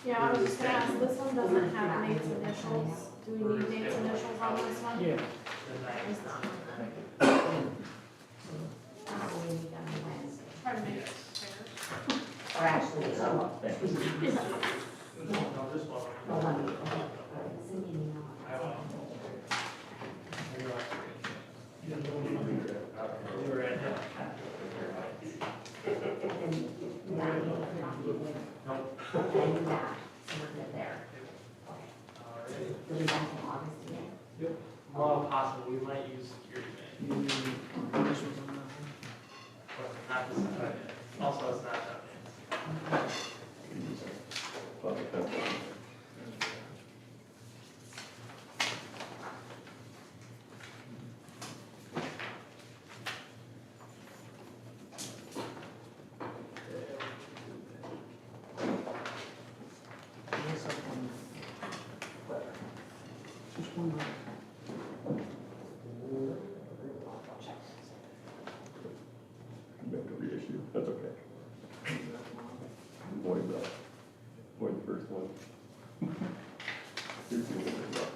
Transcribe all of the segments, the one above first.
Yeah, I was just gonna ask, this one doesn't have Nate's initials. Do we need Nate's initials on this one? Yeah. It's not. Try to make it fair. Or actually, it's all. Yeah. Hold on. Send me an email. And that, so we're good there. Okay. We'll be back in August again. Yep. Well, possible, we might use security You bank, need initials on that one. but not this time yet. Also, it's not done yet. What's up on- Just one more. Make a reissue, that's okay. Avoid the first one. Here's the one that's up.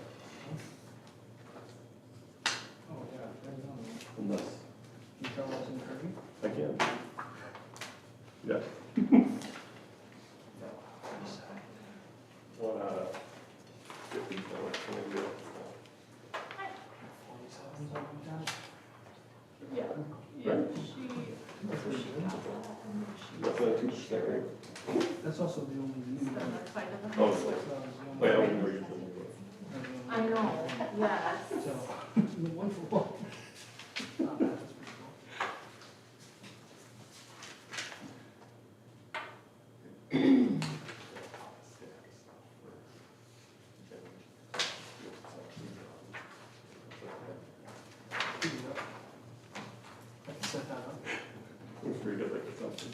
Oh, yeah, there's another one. Unless, You tell us in Kirby? I can. Yeah. One out of 50, so it's gonna be. 47 something like that. Yeah, yeah, she got that, and then she. That's only 2%, right? That's also the only new. Then they're kind of the Oh, high school. Wait, I don't know where you're from. I know, yes. So, one for one. Not bad, that's pretty cool. I can set that up. It's pretty good, like something.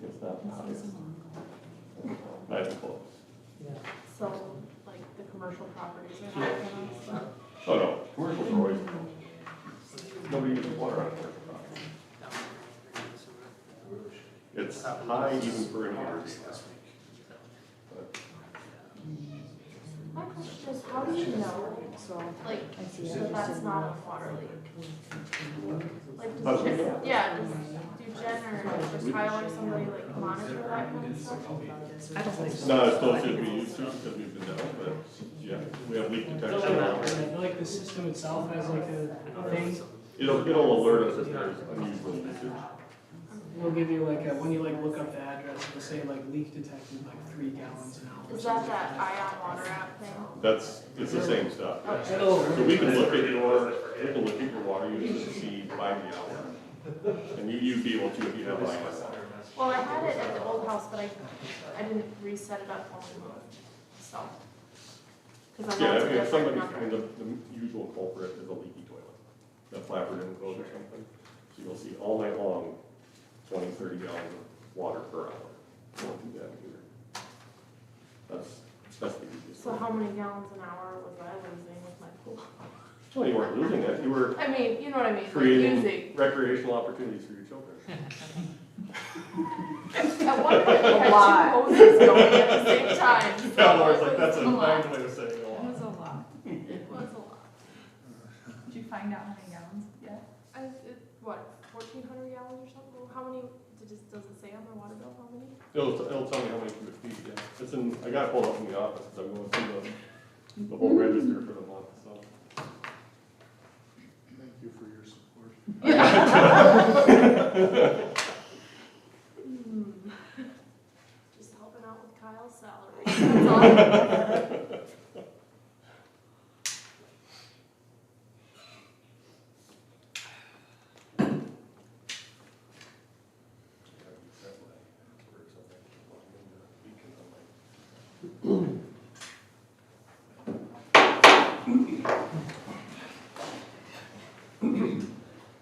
It's not the highest. Not even close. So, like, the commercial properties are higher than us. Oh, no, commercials are always, nobody uses water on commercial property. It's high even for an area. But My question is, how do you know, like, that that's not a water leak? Like, does Jen, yeah, do Jen or just Kyle or somebody like monitor that kind of stuff? I don't think so. not as close as we used to because we've been down, but yeah, we have leak detection. I feel like the system itself has like a thing, It'll alert us if there's unusual usage. it'll give you like, when you like look up the address, it'll say like leak detected like 3 gallons an hour. Is that Ion Water app thing? It's the same stuff. It'll, So we can look at your water usage and see by the hour. And you'd be able to if you have like water. Well, I had it at the old house, but I didn't reset it up when we moved, so. Cause I know Yeah, it's I a mean, if different somebody, I mean, number. the usual culprit is a leaky toilet. The flapper didn't close or something. So you'll see all night long, 20, 30 gallons of water per hour. Won't do that either. That's the easiest. So how many gallons an hour was I losing with my pool? Well, you weren't losing it, you were I mean, you know what I mean, like creating using. recreational opportunities for your children. At one point, we had 2 hoses going at the same time. So Yeah, Laura's it like, that's was a lot. fine way of saying a It lot. was a lot. It was a lot. Did you find out how many gallons yet? What, 1,400 gallons or something? How many, does it say on my water bill how many? It'll tell me how many cubic feet, yeah. It's in, I got it pulled up from the office, because I'm going through the whole register for the month, so. Thank you for your support. Yeah. Just helping out with Kyle's salary. That's all.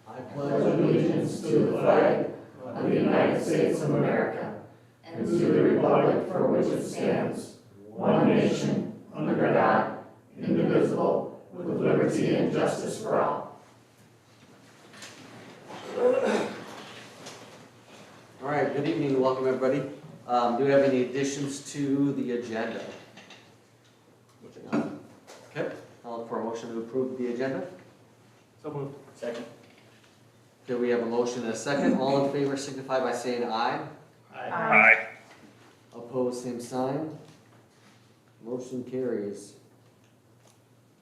I pledge allegiance to the flag of the United States of America and to the republic for which it stands, one nation, under God, indivisible, with liberty and justice for all. All right, good evening, welcome everybody. Do we have any additions to the agenda? Okay, I'll look for a motion to approve the agenda. So moved. Second. Okay, we have a motion and a second. All in favor signify by saying aye. Aye. Opposed, same sign. Motion carries.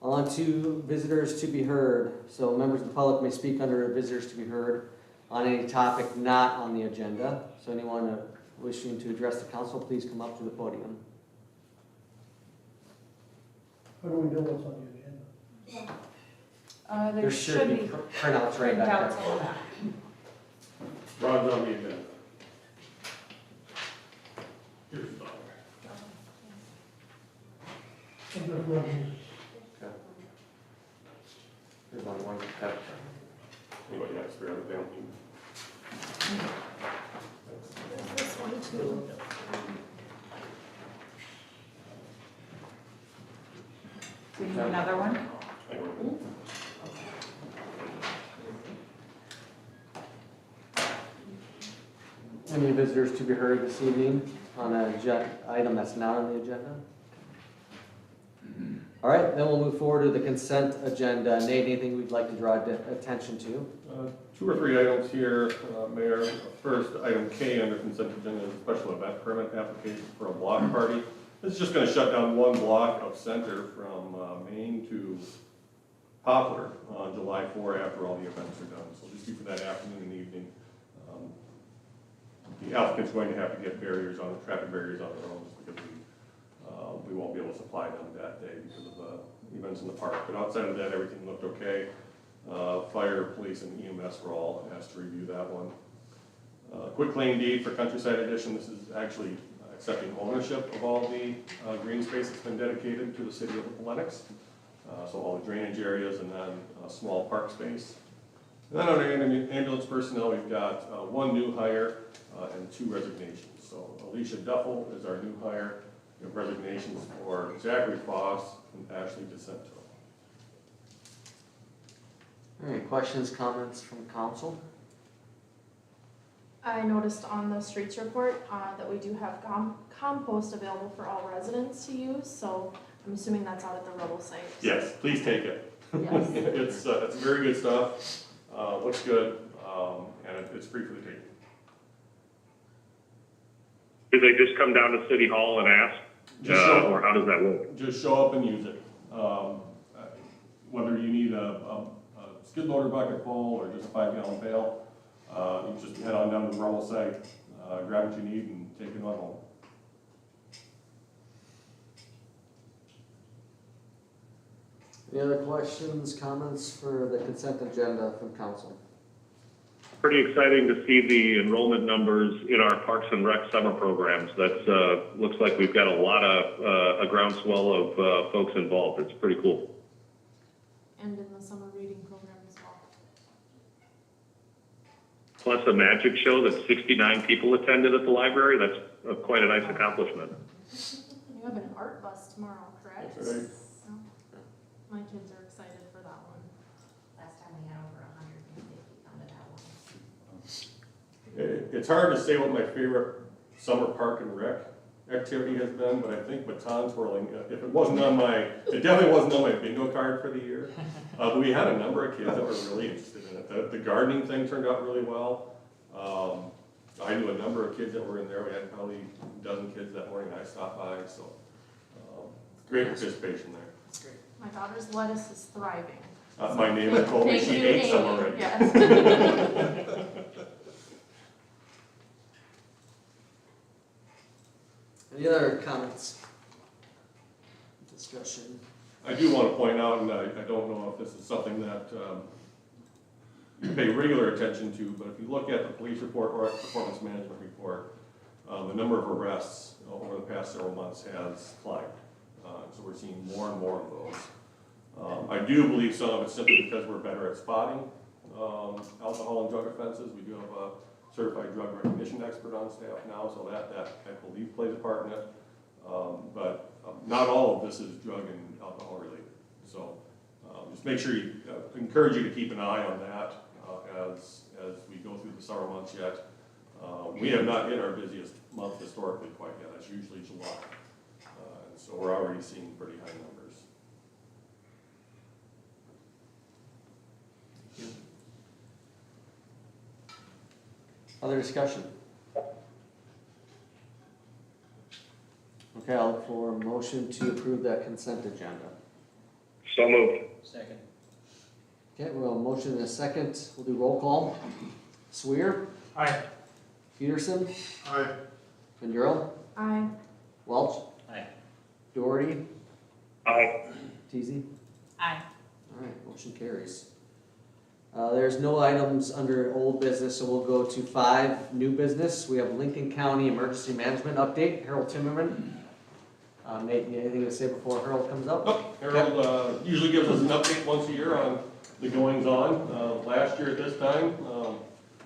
On to visitors to be heard. So members of the public may speak under visitors to be heard on any topic not on the agenda. So anyone wishing to address the council, please come up to the podium. How do we know what's on the agenda? There should be printouts right back printouts there. on that. Ron's on the agenda. Here's the dollar. There's one. Okay. Anybody else for the family? There's this one too. Do you need another one? I don't- Any visitors to be heard this evening on an item that's not on the agenda? All right, then we'll move forward to the consent agenda. Nate, anything we'd like to draw attention to? Two or three items here, Mayor. First, item K under consent agenda is a special event permit application for a block party. This is just gonna shut down one block of center from Main to Poplar on July 4 after all the events are done. So just be for that afternoon and evening. The applicant's going to have to get traffic barriers on their own just because we won't be able to supply them that day because of the events in the park. But outside of that, everything looked okay. Fire, police, and EMS were all asked to review that one. Quick claim deed for Countryside Edition. This is actually accepting ownership of all the green space that's been dedicated to the city of Lennox. So all the drainage areas and then a small park space. And then under ambulance personnel, we've got one new hire and two resignations. So Alicia Duffel is our new hire. We have resignations for Zachary Foss and Ashley DeCento. All right, questions, comments from council? I noticed on the streets report that we do have compost available for all residents to use, so I'm assuming that's out at the Rebel site. Yes, please take it. Yes. It's very good stuff, looks good, and it's free for the taking. Do they just come down to City Hall and ask, or how does that work? Just show up and use it. Whether you need a skid loader bucket full or just a 5-gallon pail, you just head on down to the Rummel site, grab what you need and take it on home. Any other questions, comments for the consent agenda from council? Pretty exciting to see the enrollment numbers in our Parks and Rec summer programs. That's looks like we've got a lot of a groundswell of folks involved. It's pretty cool. And in the summer reading program as well. Plus a magic show that 69 people attended at the library. That's quite a nice accomplishment. You have an art bus tomorrow, correct? That's right. So, my kids are excited for that one. Last time we had over 150 come to that one. It's hard to say what my favorite summer park and rec activity has been, but I think baton twirling, if it wasn't on it definitely wasn't on my bingo card for the year. But we had a number of kids that were really interested in it. The gardening thing turned out really well. I knew a number of kids that were in there. We had probably a dozen kids that morning I stopped by, so great participation there. That's great. My daughter's lettuce is thriving. My neighbor told me Thank she you, ate some Amy. already. Yes. Any other comments? Discussion? I do want to point out, and I don't know if this is something that you pay regular attention to, but if you look at the police report or performance management report, the number of arrests over the past several months has climbed. So we're seeing more and more of those. I do believe some of it's simply because we're better at spotting alcohol and drug offenses. We do have a certified drug recognition expert on staff now, so that I believe plays a part in it. But not all of this is drug and alcohol related. So just make sure you, encourage you to keep an eye on that as we go through the summer months yet. We have not hit our busiest month historically quite yet. That's usually July. And so we're already seeing pretty high numbers. Other discussion? Okay, I'll look for a motion to approve that consent agenda. So moved. Second. Okay, well, motion and a second. We'll do roll call. Swear. Aye. Peterson. Aye. Vendura. I, Welch. Aye. Doherty. Aye. Teasy. Aye. All right, motion carries. There's no items under old business, so we'll go to 5 new business. We have Lincoln County Emergency Management Update. Harold Timmerman. Nate, you anything to say before Harold comes up? Oh, Harold usually gives us an update once a year on the goings on. Last year at this time,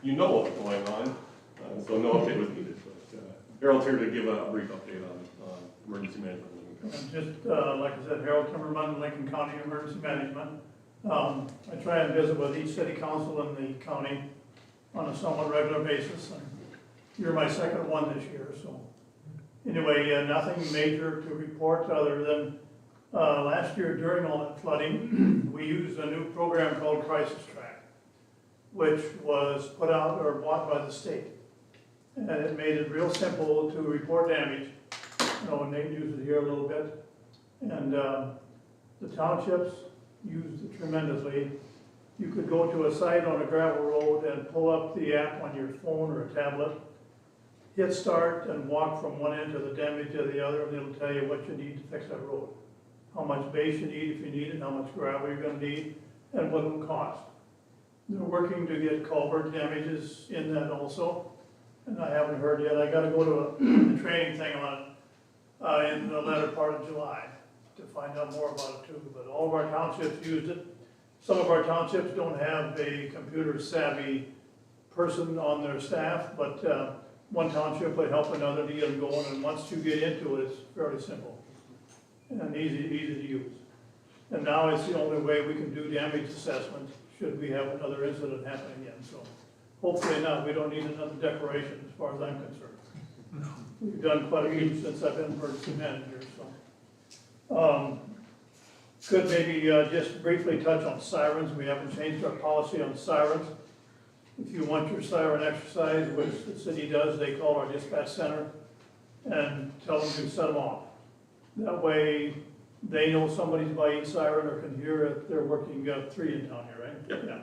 you know what was going on, so no update was needed. But Harold's here to give a brief update on emergency management. in Lincoln County. Just, like I said, Harold Timmerman, Lincoln County Emergency Management. I try and visit with each city council in the county on a somewhat regular basis, and you're my second one this year, so. Anyway, nothing major to report other than, last year during all that flooding, we used a new program called Crisis Track, which was put out or bought by the state. And it made it real simple to report damage. You know, Nate used it here a little bit. And the townships used it tremendously. You could go to a site on a gravel road and pull up the app on your phone or a tablet, hit start and walk from one end of the damage to the other, and it'll tell you what you need to fix that road. How much base you need if you need it, how much gravel you're gonna need, and what it'll cost. They're working to get culvert damages in that also, and I haven't heard yet. I gotta go to a training thing on it in the latter part of July to find out more about it too. But all of our townships used it. Some of our townships don't have a computer savvy person on their staff, but one township would help another to get them going, and once you get into it, it's fairly simple and easy to use. And now it's the only way we can do damage assessment should we have another incident happen again. So hopefully not, we don't need another declaration as far as I'm concerned. We've done quite a few since I've been emergency manager, so. Could maybe just briefly touch on sirens. We haven't changed our policy on sirens. If you want your siren exercise, which the city does, they call our dispatch center and tell them to set them off. That way, they know somebody's by each siren or can hear it. They're working 3 in town here, right? Yep. Yeah.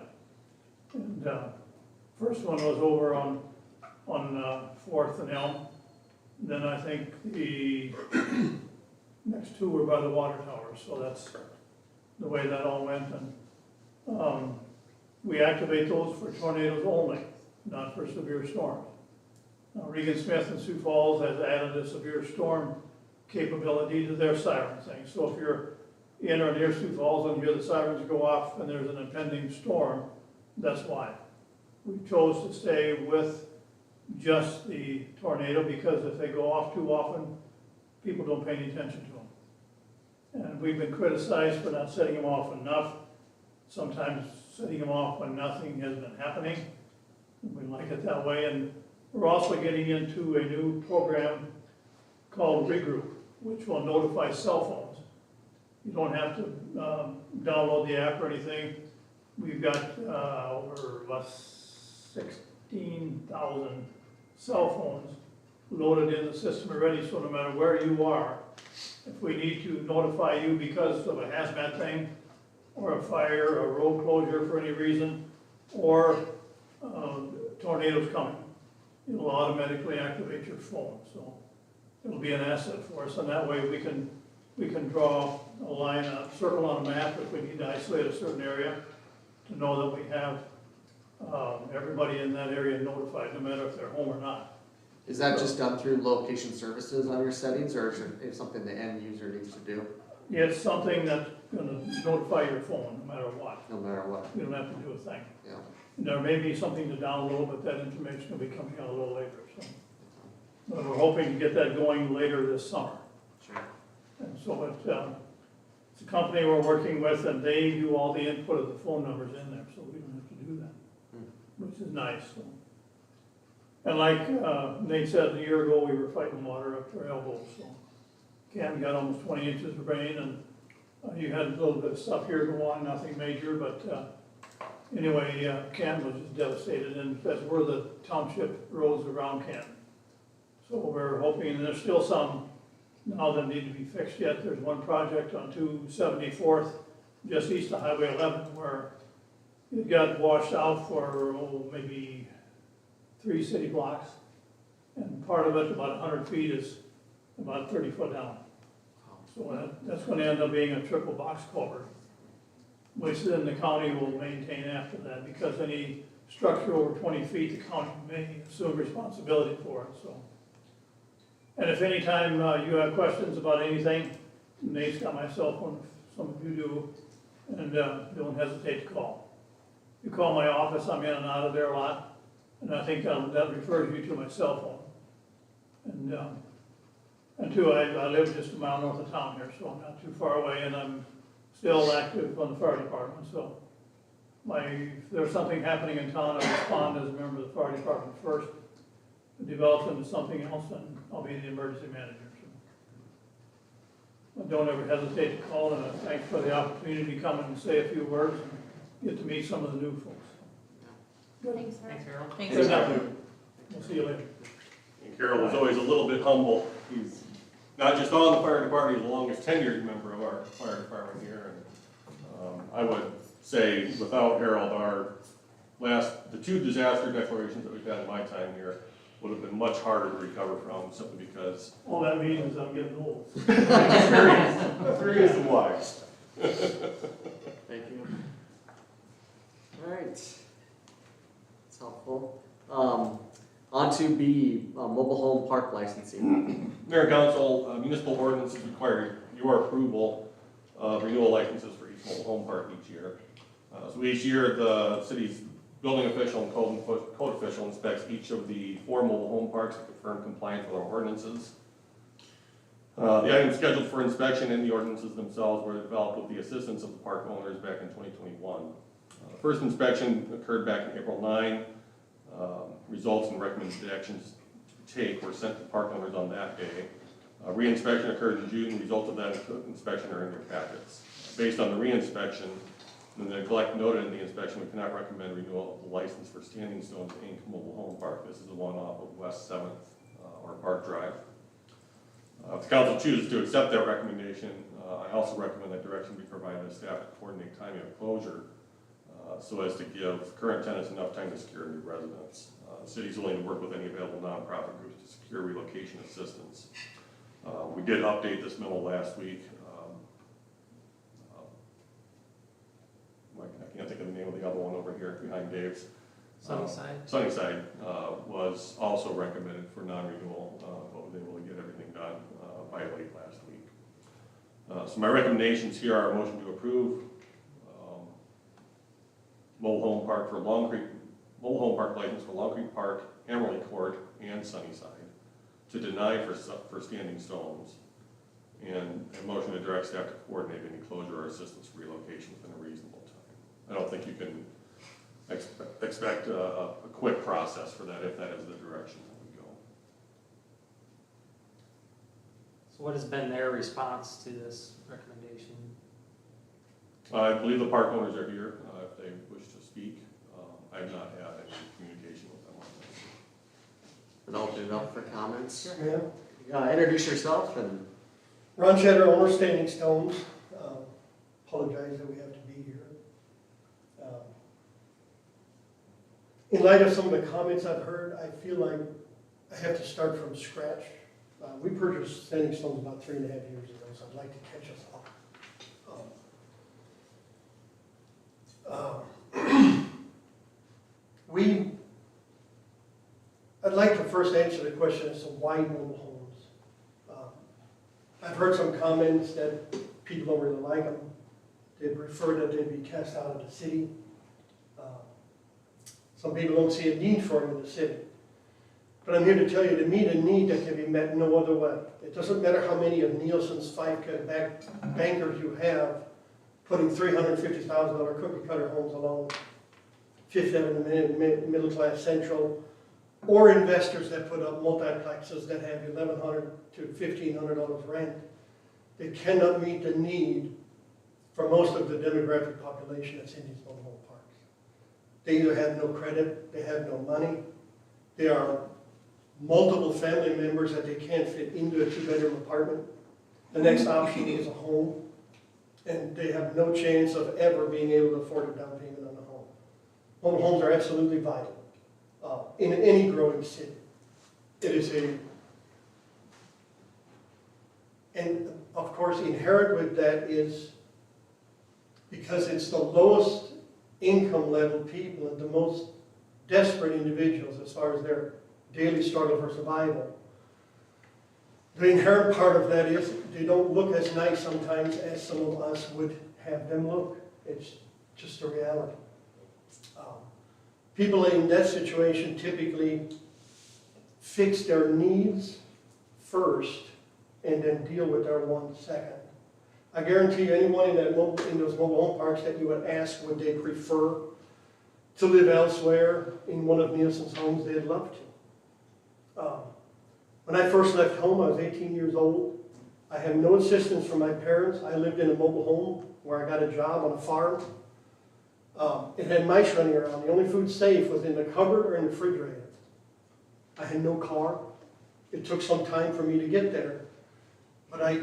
And first one was over on 4th and Elm. Then I think the next 2 were by the water tower, so that's the way that all went. And we activate those for tornadoes only, not for severe storms. Now, Regan Smith and Sioux Falls has added a severe storm capability to their siren thing. So if you're in or near Sioux Falls and you hear the sirens go off and there's an impending storm, that's why. We chose to stay with just the tornado because if they go off too often, people don't pay any attention to them. And we've been criticized for not setting them off enough. Sometimes setting them off when nothing has been happening. We like it that way. And we're also getting into a new program called Regroup, which will notify cell phones. You don't have to download the app or anything. We've got over 16,000 cell phones loaded in the system already, so no matter where you are, if we need to notify you because of a hazmat thing, or a fire, or a road closure for any reason, or tornadoes coming, it'll automatically activate your phone. So it'll be an asset for us, and that way we can draw a line, a circle on a map if we need to isolate a certain area, to know that we have, everybody in that area notified, no matter if they're home or not. Is that just done through location services on your settings, or is it something the end user needs to do, It's something that's gonna notify your phone, no matter what. no matter what? You don't have to do a thing. Yeah. There may be something to download, but that information will be coming out a little later, so. But we're hoping to get that going later this summer. Sure. And so it's a company we're working with, and they do all the input of the phone numbers in there, so we don't have to do that, which is nice, so. And like Nate said, a year ago, we were fighting water up to our elbows, so. Ken got almost 20 inches of rain, and you had a little bit of stuff here go on, nothing major, but anyway, Ken was just devastated, and that's where the township roads around Ken. So we're hoping, and there's still some now that need to be fixed yet. There's one project on 274th, just east of Highway 11, where it got washed out for, maybe 3 city blocks. And part of it, about 100 feet, is about 30 foot down. So that's gonna end up being a triple box culvert, which then the county will maintain after that, because any structure over 20 feet, the county may assume responsibility for it, so. And if any time you have questions about anything, Nate's got my cell phone, if some of you do, and don't hesitate to call. You call my office, I'm in and out of there a lot, and I think that refers you to my cell phone. And two, I live just a mile north of town here, so I'm not too far away, and I'm still active on the fire department, so if there's something happening in town, I respond as a member of the fire department first. If it develops into something else, then I'll be the emergency manager. So don't ever hesitate to call, and thanks for the opportunity to come and say a few words and get to meet some of the new folks. Good. Thanks, sir. Thanks, Harold. Thanks. Good night. We'll see you later. And Carol was always a little bit humble. He's not just on the fire department, he's the longest tenured member of our fire department here. And I would say without Harold, the 2 disaster declarations that we've had in my time here would have been much harder to recover from, simply because All that means is I'm getting old. experience and wise. Thank you. All right. That's helpful. On to B, mobile home park licensing. Mayor and Council, municipal ordinances require your approval of renewal licenses for each mobile home park each year. So each year, the city's building official and code official inspects each of the 4 mobile home parks to confirm compliance with our ordinances. The items scheduled for inspection and the ordinances themselves were developed with the assistance of the park owners back in 2021. First inspection occurred back in April 9. Results and recommended actions to take were sent to park owners on that day. Re-inspection occurred in June. Results of that inspection are in your packets. Based on the re-inspection, the neglect noted in the inspection, we cannot recommend renewal of the license for Standing Stones Inc. Mobile Home Park. This is the one off of West 7th or Park Drive. If the council chooses to accept that recommendation, I also recommend that direction be provided to staff to coordinate timing of closure so as to give current tenants enough time to secure new residents. The city is willing to work with any available nonprofit groups to secure relocation assistance. We did update this memo last week. I can't think of the name of the other one over here behind Dave's. Sunnyside. Sunnyside was also recommended for non-renewal, but was able to get everything done by late last week. So my recommendations here are a motion to approve mobile home park license for Long Creek Park, Emerald Court, and Sunnyside, to deny for Standing Stones, and a motion to direct staff to coordinate any closure or assistance relocation within a reasonable time. I don't think you can expect a quick process for that if that is the direction that we go. So what has been their response to this recommendation? I believe the park owners are here if they wish to speak. I have not had any communication with them on this. And open it up for comments. Yeah. Introduce yourself and. Ron Cheddar, owner Standing Stones. Apologize that we have to be here. In light of some of the comments I've heard, I feel like I have to start from scratch We purchased standing stones about 3.5 years ago, so I'd like to catch us up. I'd like to first answer the question as to why mobile homes. I've heard some comments that people don't really like them. They prefer that they be cast out of the city. Some people don't see a need for them in the city. But I'm here to tell you, to meet a need that can be met no other way. It doesn't matter how many of Nielsen's 5 bankers you have putting $350,000 cookie cutter homes along Fifth Avenue, Middle Class Central, or investors that put up multiplexes that have $1,100 to $1,500 rent. They cannot meet the need for most of the demographic population that's in these mobile home parks. They either have no credit, they have no money, they are multiple family members that they can't fit into a 2-bedroom apartment. The next option is a home, and they have no chance of ever being able to afford a down payment on a home. Mobile homes are absolutely vital in any growing city. It is and of course inherent with that is, because it's the lowest income level people and the most desperate individuals as far as their daily struggle for survival. The inherent part of that is they don't look as nice sometimes as some of us would have them look. It's just a reality. People in that situation typically fix their needs first and then deal with their wants second. I guarantee you, anyone in those mobile home parks that you would ask would they prefer to live elsewhere in one of Nielsen's homes, they'd love to. When I first left home, I was 18 years old. I had no assistance from my parents. I lived in a mobile home where I got a job on a farm. It had mice running around. The only food safe was in the cupboard or in the refrigerator. I had no car. It took some time for me to get there. But I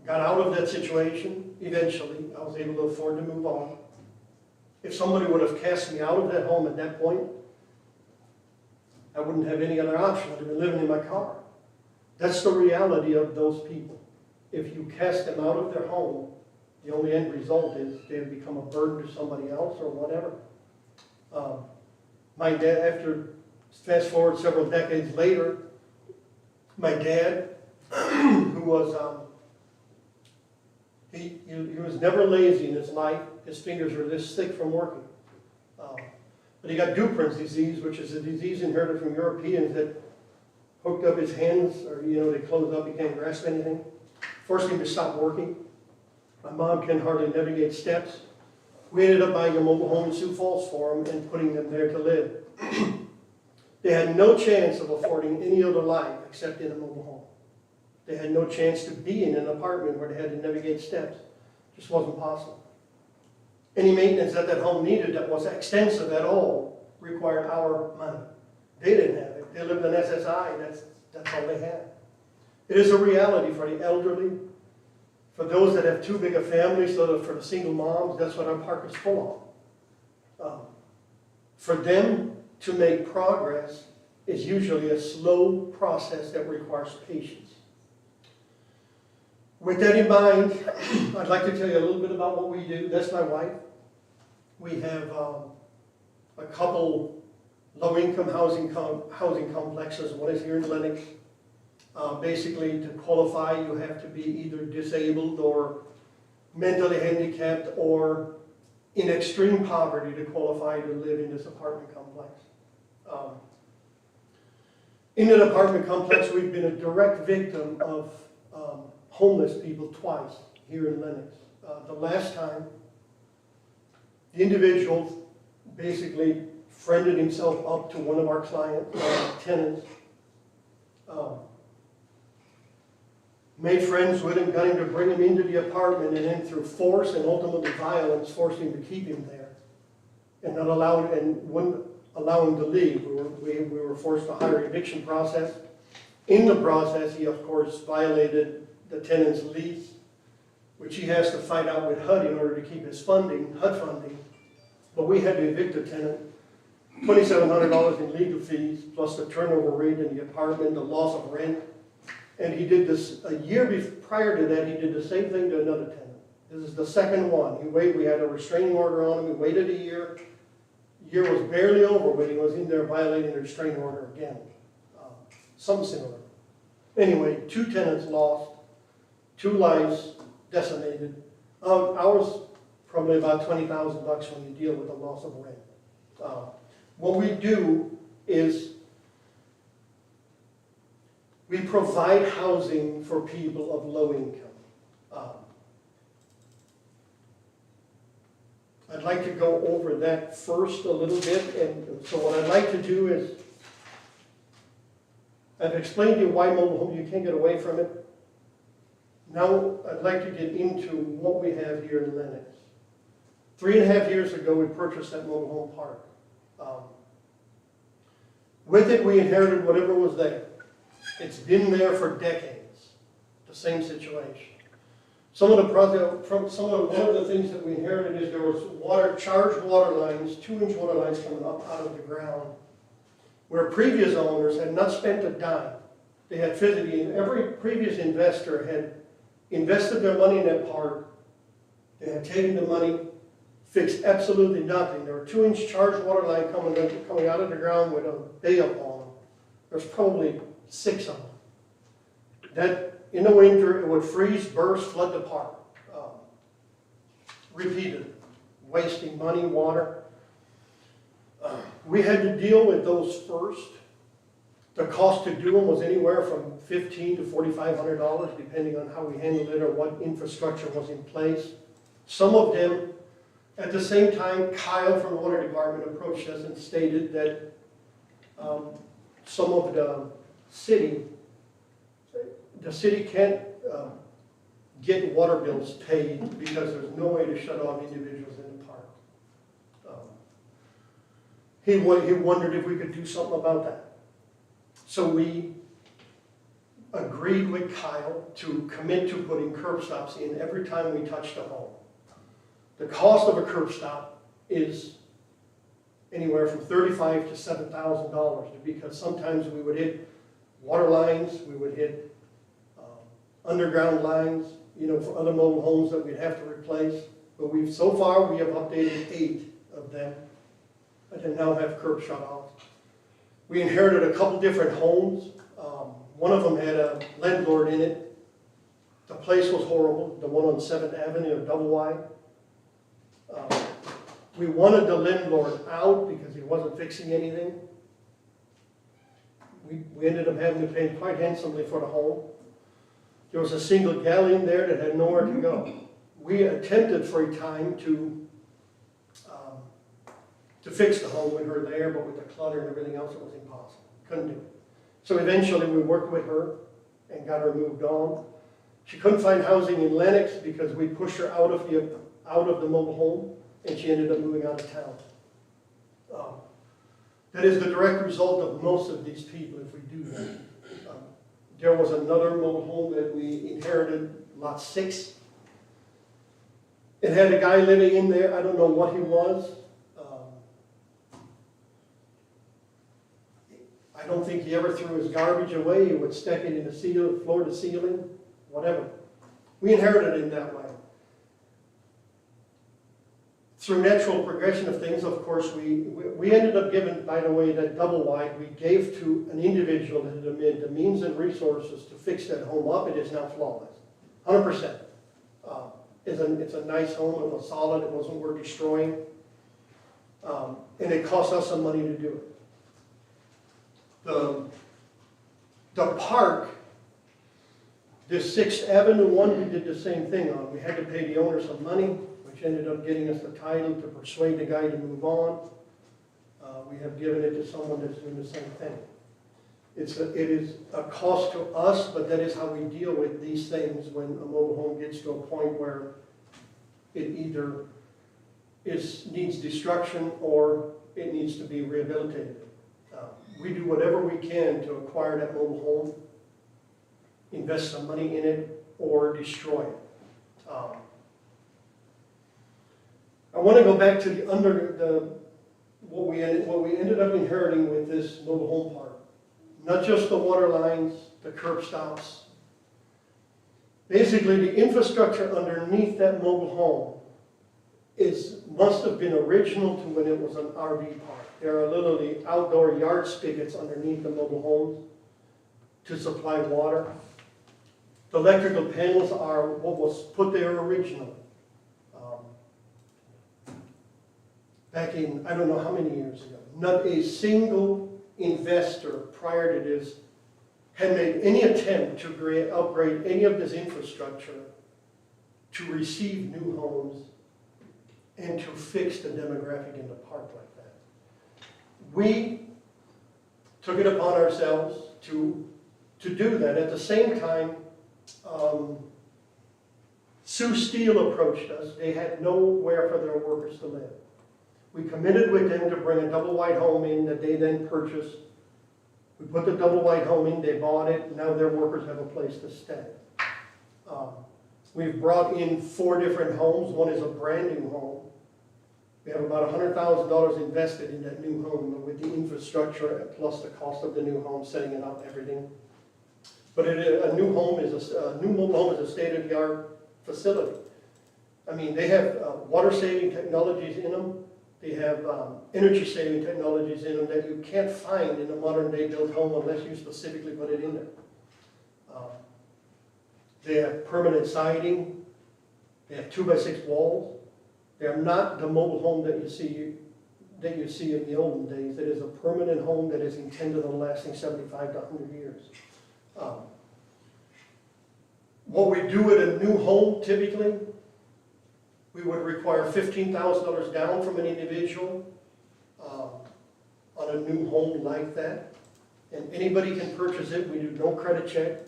got out of that situation eventually. I was able to afford to move on. If somebody would have cast me out of that home at that point, I wouldn't have any other option. I'd have been living in my car. That's the reality of those people. If you cast them out of their home, the only end result is they become a burden to somebody else or whatever. My dad, fast forward several decades later, my dad, who was, he was never lazy in his life. His fingers were this thick from working. But he got Duprin's disease, which is a disease inherited from Europeans that hooked up his hands, or they closed up, he can't grasp anything. Forced him to stop working. My mom can hardly navigate steps. We ended up buying a mobile home in Sioux Falls for him and putting them there to live. They had no chance of affording any other life except in a mobile home. They had no chance to be in an apartment where they had to navigate steps. It just wasn't possible. Any maintenance that home needed that was extensive at all required our money. They didn't have it. They lived on SSI, and that's all they had. It is a reality for the elderly, for those that have too big a family, so that for the single moms, that's what our park is full of. For them to make progress is usually a slow process that requires patience. With that in mind, I'd like to tell you a little bit about what we do. That's my wife. We have a couple low-income housing complexes. One is here in Lennox. Basically, to qualify, you have to be either disabled or mentally handicapped or in extreme poverty to qualify to live in this apartment complex. In an apartment complex, we've been a direct victim of homeless people twice here in Lennox. The last time, the individual basically friended himself up to one of our tenants, made friends with him, got him to bring him into the apartment, and then through force and ultimately violence forced him to keep him there and wouldn't allow him to leave. We were forced to hire an eviction process. In the process, he of course violated the tenant's lease, which he has to fight out with HUD in order to keep his HUD funding. But we had to evict the tenant, $2,700 in legal fees, plus the turnover rate in the apartment, the loss of rent, And he did this, a year prior to that, he did the same thing to another tenant. This is the second one. We had a restraining order on him, we waited a year. Year was barely over when he was in there violating the restraining order again. Something similar. Anyway, 2 tenants lost, 2 lives decimated. Ours, probably about $20,000 when you deal with the loss of rent. What we do is we provide housing for people of low income. I'd like to go over that first a little bit, and so what I'd like to do is, I've explained to you why mobile home, you can't get away from it. Now I'd like to get into what we have here in Lennox. 3.5 years ago, we purchased that mobile home park. With it, we inherited whatever was there. It's been there for decades, the same situation. One of the things that we inherited is there was charged water lines, 2-inch water lines coming up out of the ground, where previous owners had not spent a dime. They had physically, every previous investor had invested their money in that park. They had taken the money, fixed absolutely nothing. There were 2-inch charged water line coming out of the ground with a bay up on them. There's probably 6 of them. That, in the winter, it would freeze, burst, flood the park. Repeated, wasting money, water. We had to deal with those first. The cost to do them was anywhere from $1,500 to $4,500, depending on how we handled it or what infrastructure was in place. Some of them, at the same time, Kyle from the water department approached us and stated that some of the city can't get water bills paid because there's no way to shut off individuals in the park. He wondered if we could do something about that. So we agreed with Kyle to commit to putting curb stops in every time we touched a home. The cost of a curb stop is anywhere from $35,000 to $7,000 because sometimes we would hit water lines, we would hit underground lines, for other mobile homes that we'd have to replace. But so far we have updated 8 of them that now have curb shut-offs. We inherited a couple different homes. One of them had a landlord in it. The place was horrible, the one on 7th Avenue, double wide. We wanted the landlord out because he wasn't fixing anything. We ended up having to pay quite handsomely for the home. There was a single gal in there that had nowhere to go. We attempted for a time to fix the home with her there, but with the clutter and everything else, it was impossible. Couldn't do it. So eventually we worked with her and got her moved on. She couldn't find housing in Lennox because we pushed her out of the mobile home, and she ended up moving out of town. That is the direct result of most of these people if we do that. There was another mobile home that we inherited, lot 6. It had a guy living in there. I don't know what he was. I don't think he ever threw his garbage away. He would stack it in the ceiling, floor to ceiling, whatever. We inherited it that way. Through natural progression of things, of course, we ended up giving, by the way, that double wide we gave to an individual that had the means and resources to fix that home up. It is now flawless, 100%. It's a nice home. It was solid. It wasn't worth destroying. And it cost us some money to do it. The park, this 6th Avenue one, we did the same thing on. We had to pay the owner some money, which ended up getting us the title to persuade the guy to move on. We have given it to someone that's doing the same thing. It is a cost to us, but that is how we deal with these things when a mobile home gets to a point where it either needs destruction or it needs to be rehabilitated. We do whatever we can to acquire that mobile home, invest some money in it, or destroy it. I want to go back to what we ended up inheriting with this mobile home park. Not just the water lines, the curb stops, Basically, the infrastructure underneath that mobile home must have been original to when it was an RV park. There are literally outdoor yard spigots underneath the mobile homes to supply water. The electrical panels are what was put there originally. Back in, I don't know how many years ago. Not a single investor prior to this had made any attempt to upgrade any of this infrastructure to receive new homes and to fix the demographic in the park like that. We took it upon ourselves to do that. At the same time, Sioux Steel approached us. They had nowhere for their workers to live. We committed with them to bring a double wide home in that they then purchased. We put the double wide home in, they bought it, now their workers have a place to stay. We've brought in 4 different homes. One is a brand new home. We have about $100,000 invested in that new home with the infrastructure plus the cost of the new home, setting it up, everything. But a new mobile home is a state-of-the-art facility. I mean, they have water-saving technologies in them. They have energy-saving technologies in them that you can't find in a modern-day built home unless you specifically put it in there. They have permanent siding. They have 2x6 walls. They are not the mobile home that you see in the olden days. It is a permanent home that is intended on lasting 75 to 100 years. What we do with a new home, typically, we would require $15,000 down from an individual on a new home like that. And anybody can purchase it. We do no credit check.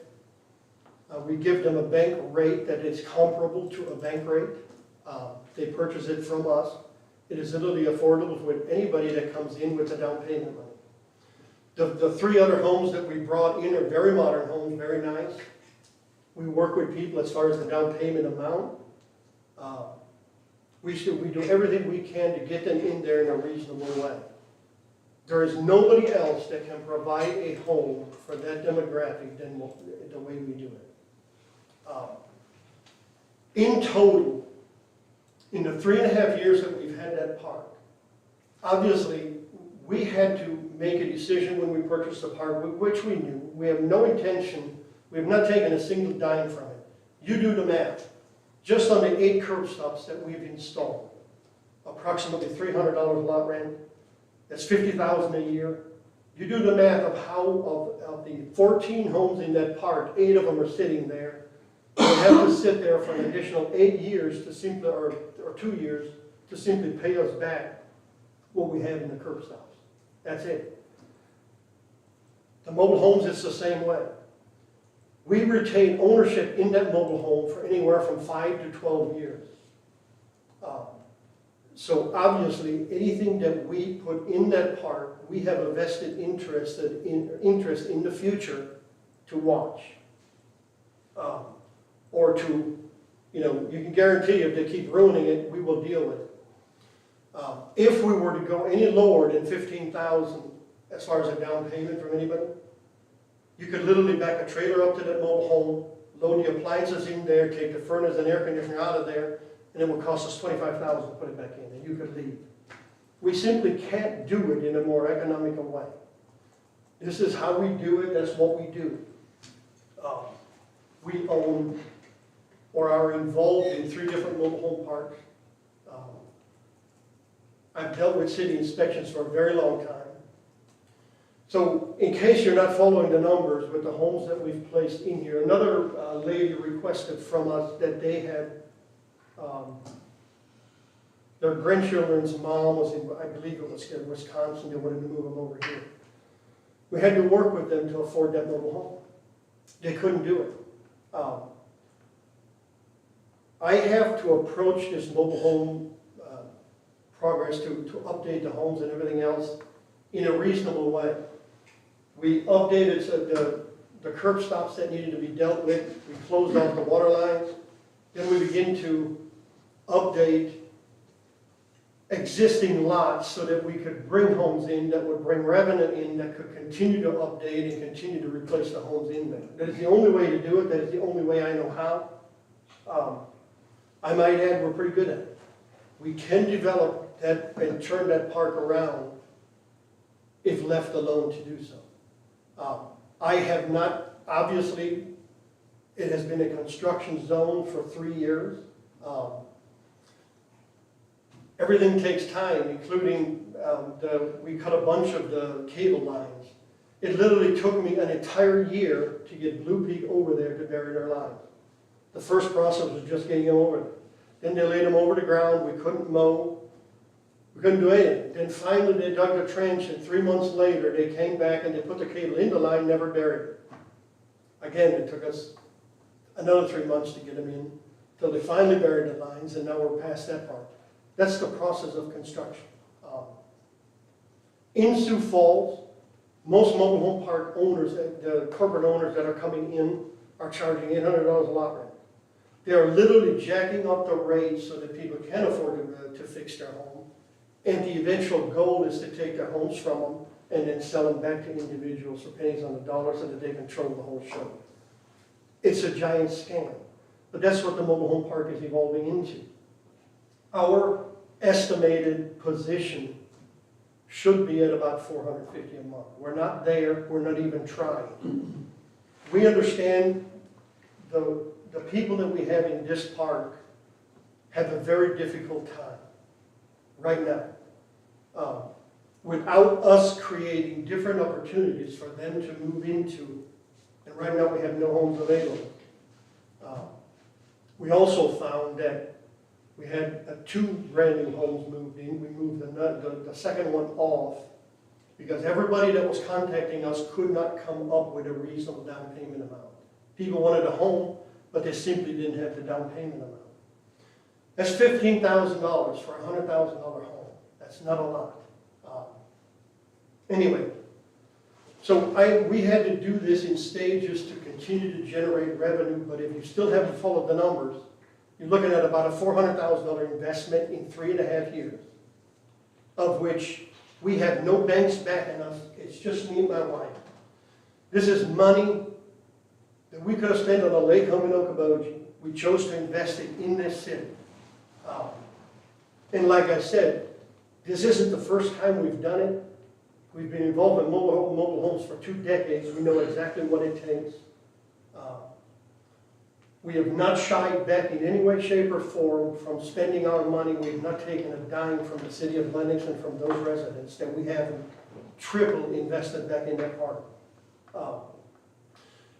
We give them a bank rate that is comparable to a bank rate. They purchase it from us. It is literally affordable with anybody that comes in with a down payment money. The 3 other homes that we brought in are very modern homes, very nice. We work with people as far as the down payment amount. We do everything we can to get them in there in a reasonable way. There is nobody else that can provide a home for that demographic than the way we do it. In total, in the 3.5 years that we've had that park, obviously we had to make a decision when we purchased the park, which we knew. We have no intention, we have not taken a single dime from it. You do the math. Just on the 8 curb stops that we've installed, approximately $300 lot rent, that's $50,000 a year. You do the math of how of the 14 homes in that park, 8 of them are sitting there. They have to sit there for an additional 8 years to simply, or 2 years, to simply pay us back what we have in the curb stops. That's it. The mobile homes, it's the same way. We retain ownership in that mobile home for anywhere from 5 to 12 years. So obviously, anything that we put in that park, we have a vested interest in the future to watch. Or to, you can guarantee if they keep ruining it, we will deal with it. If we were to go any lower than $15,000 as far as a down payment from anybody, you could literally back a trailer up to that mobile home, load the appliances in there, take the furnace and air conditioner out of there, and it would cost us $25,000 to put it back in, and you could leave. We simply can't do it in a more economical way. This is how we do it, that's what we do. We own or are involved in 3 different mobile home parks. I've dealt with city inspections for a very long time. So in case you're not following the numbers with the homes that we've placed in here, another lady requested from us that they had, their grandchildren's mom was in, I believe it was in Wisconsin, they wanted to move them over here. We had to work with them to afford that mobile home. They couldn't do it. I have to approach this mobile home progress to update the homes and everything else in a reasonable way. We updated the curb stops that needed to be dealt with. We closed off the water lines. Then we begin to update existing lots so that we could bring homes in that would bring revenue in that could continue to update and continue to replace the homes in there. That is the only way to do it. That is the only way I know how. I might add, we're pretty good at it. We can develop that and turn that park around if left alone to do so. I have not, obviously, it has been a construction zone for 3 years. Everything takes time, including we cut a bunch of the cable lines. It literally took me an entire year to get Blue Peak over there to bury their lines. The first process was just getting them over there. Then they laid them over the ground, we couldn't mow, we couldn't do anything. Then finally they dug the trench, and 3 months later they came back and they put the cable in the line, never buried it. Again, it took us another 3 months to get them in, until they finally buried the lines, and now we're past that part. That's the process of construction. In Sioux Falls, most mobile home park owners, the corporate owners that are coming in, are charging $800 a lot rent. They are literally jacking up the rates so that people can afford to fix their home. And the eventual goal is to take their homes from them and then sell them back to individuals for pennies on the dollar so that they control the whole show. It's a giant scam. But that's what the mobile home park is evolving into. Our estimated position should be at about $450 a month. We're not there, we're not even trying. We understand the people that we have in this park have a very difficult time right now. Without us creating different opportunities for them to move into, and right now we have no homes available. We also found that we had 2 brand new homes moved in. We moved the second one off because everybody that was contacting us could not come up with a reasonable down payment amount. People wanted a home, but they simply didn't have the down payment amount. That's $15,000 for a $100,000 home. That's not a lot. Anyway, so we had to do this in stages to continue to generate revenue, but if you still haven't followed the numbers, you're looking at about a $400,000 investment in 3.5 years, of which we have no banks backing us. It's just me and my wife. This is money that we could have spent on a lake home in Okoboji. We chose to invest it in this city. And like I said, this isn't the first time we've done it. We've been involved in mobile homes for 2 decades. We know exactly what it takes. We have not shied back in any way, shape, or form from spending our money. We have not taken a dime from the city of Lennox and from those residents that we haven't triple invested back in that park.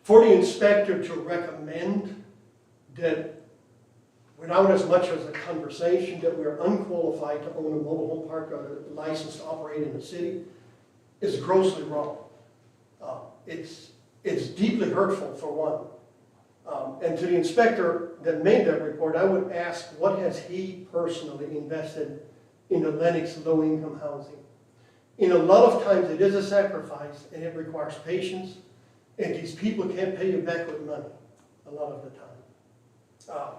For the inspector to recommend that without as much as a conversation that we're unqualified to own a mobile home park or a license to operate in the city is grossly wrong. It's deeply hurtful, for one. And to the inspector that made that report, I would ask, what has he personally invested in the Lennox low-income housing? In a lot of times it is a sacrifice and it requires patience, and these people can't pay you back with money a lot of the time.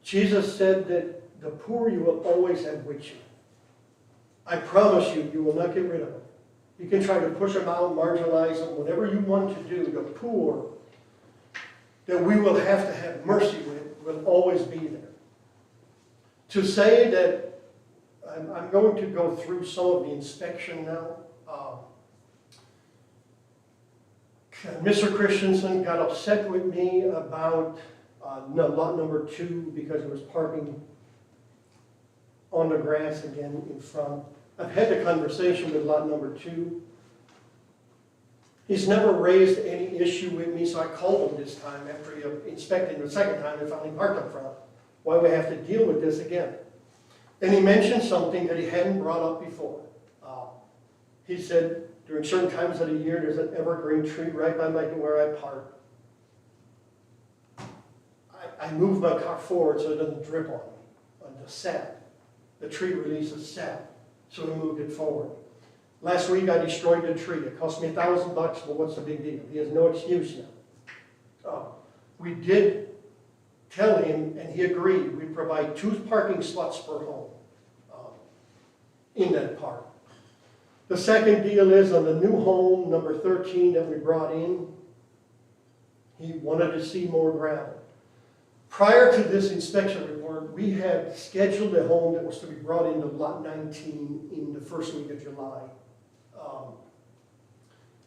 Jesus said that the poor you will always have with you. I promise you, you will not get rid of them. You can try to push them out, marginalize them, whatever you want to do. The poor that we will have to have mercy with will always be there. To say that, I'm going to go through some of the inspection now. Mr. Christensen got upset with me about lot number 2 because it was parking on the grass again in front. I've had the conversation with lot number 2. He's never raised any issue with me, so I called him this time after he inspected the second time and finally parked up front. Why we have to deal with this again? And he mentioned something that he hadn't brought up before. He said during certain times of the year there's an evergreen tree right by where I park. I move my car forward so it doesn't drip on me, on the sap. The tree releases sap, so we moved it forward. Last week I destroyed the tree. It cost me $1,000, but what's the big deal? He has no excuse now. We did tell him, and he agreed, we provide 2 parking spots per home in that park. The second deal is on the new home, number 13 that we brought in, he wanted to see more gravel. Prior to this inspection report, we had scheduled a home that was to be brought into lot 19 in the first week of July.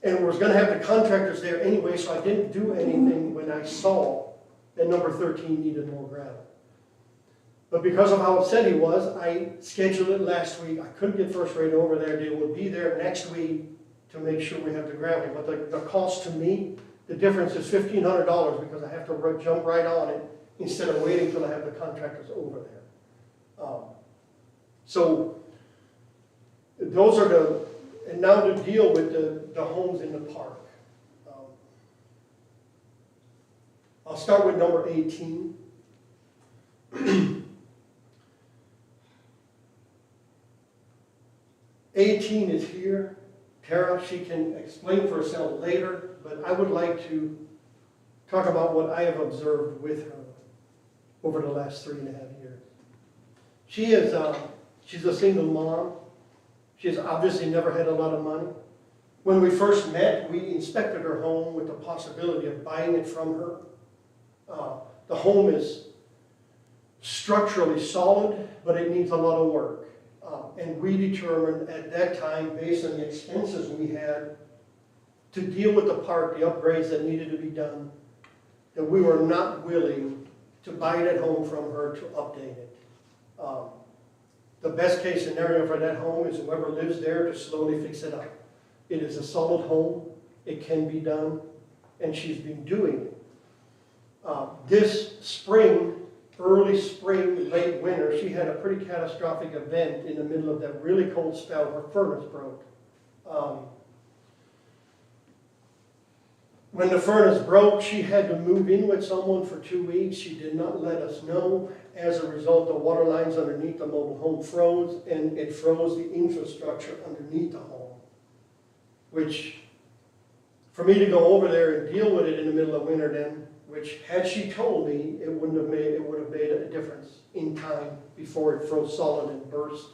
And we was gonna have the contractors there anyway, so I didn't do anything when I saw that number 13 needed more gravel. But because of how upset he was, I scheduled it last week. I couldn't get first rate over there. They will be there next week to make sure we have the gravel. But the cost to me, the difference is $1,500 because I have to jump right on it instead of waiting till I have the contractors over there. So those are the, and now to deal with the homes in the park. I'll start with number 18. 18 is here. Tara, she can explain for herself later, but I would like to talk about what I have observed with her over the last 3.5 years. She is, she's a single mom. She has obviously never had a lot of money. When we first met, we inspected her home with the possibility of buying it from her. The home is structurally solid, but it needs a lot of work. And we determined at that time, based on the expenses we had, to deal with the park, the upgrades that needed to be done, that we were not willing to buy it at home from her to update it. The best case scenario for that home is whoever lives there to slowly fix it up. It is a solid home, it can be done, and she's been doing it. This spring, early spring, late winter, she had a pretty catastrophic event in the middle of that really cold spell. Her furnace broke. When the furnace broke, she had to move in with someone for 2 weeks. She did not let us know. As a result, the water lines underneath the mobile home froze, and it froze the infrastructure underneath the home. Which, for me to go over there and deal with it in the middle of winter then, which had she told me, it would have made a difference in time before it froze solid and burst.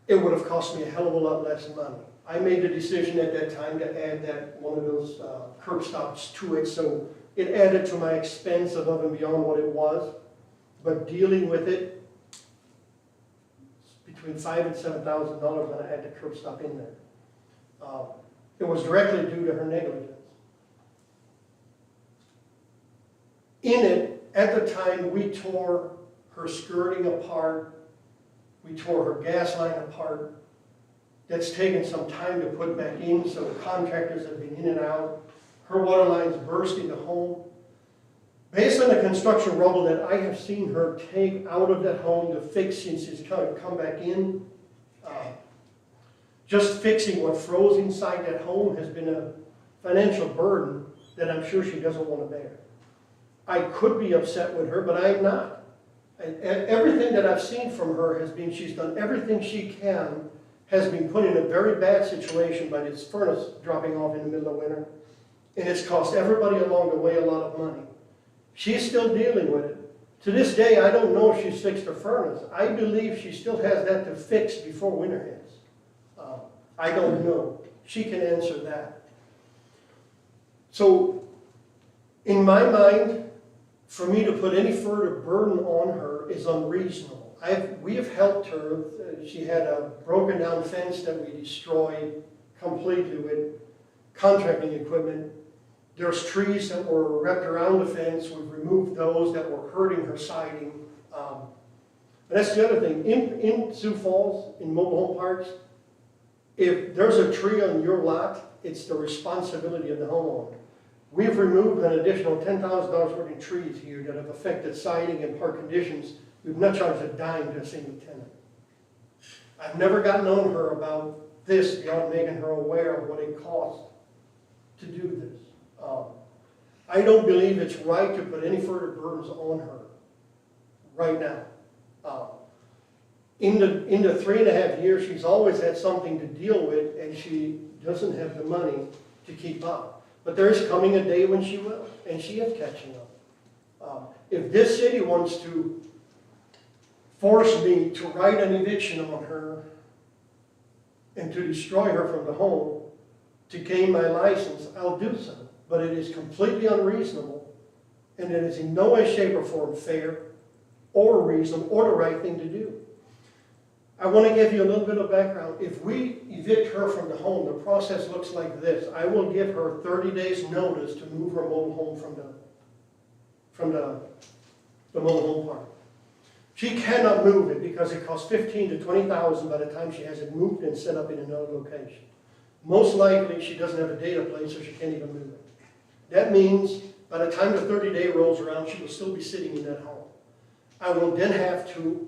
It would have cost me a hell of a lot less money. I made the decision at that time to add that one of those curb stops to it, so it added to my expense above and beyond what it was. But dealing with it, between $5,000 and $7,000 when I had the curb stop in there. It was directly due to her negligence. In it, at the time, we tore her skirting apart, we tore her gas line apart. That's taken some time to put back in, so the contractors have been in and out. Her water lines burst in the home. Based on the construction rubble that I have seen her take out of that home to fix since she's come back in, just fixing what froze inside that home has been a financial burden that I'm sure she doesn't want to bear. I could be upset with her, but I'm not. Everything that I've seen from her has been she's done everything she can, has been put in a very bad situation by this furnace dropping off in the middle of winter, and it's cost everybody along the way a lot of money. She's still dealing with it. To this day, I don't know if she's fixed her furnace. I believe she still has that to fix before winter hits. I don't know. She can answer that. So, in my mind, for me to put any further burden on her is unreasonable. We have helped her. She had a broken down fence that we destroyed completely with contracting equipment. There's trees that were wrapped around the fence. We've removed those that were hurting her siding. And that's the other thing. In Sioux Falls, in mobile home parks, if there's a tree on your lot, it's the responsibility of the homeowner. We've removed an additional $10,000 worth of trees here that have affected siding and park conditions. We've not charged a dime to a single tenant. I've never gotten on her about this beyond making her aware of what it costs to do this. I don't believe it's right to put any further burdens on her right now. In the 3.5 years, she's always had something to deal with, and she doesn't have the money to keep up. But there is coming a day when she will, and she is catching up. If this city wants to force me to write an eviction on her and to destroy her from the home to gain my license, I'll do so. But it is completely unreasonable, and it is in no way, shape, or form fair or reasonable or the right thing to do. I want to give you a little bit of background. If we evict her from the home, the process looks like this. I will give her 30 days notice to move her mobile home from the mobile home park. She cannot move it because it costs $15,000 to $20,000 by the time she has it moved and set up in another location. Most likely she doesn't have a data place, so she can't even move it. That means by the time the 30-day rolls around, she will still be sitting in that home. I will then have to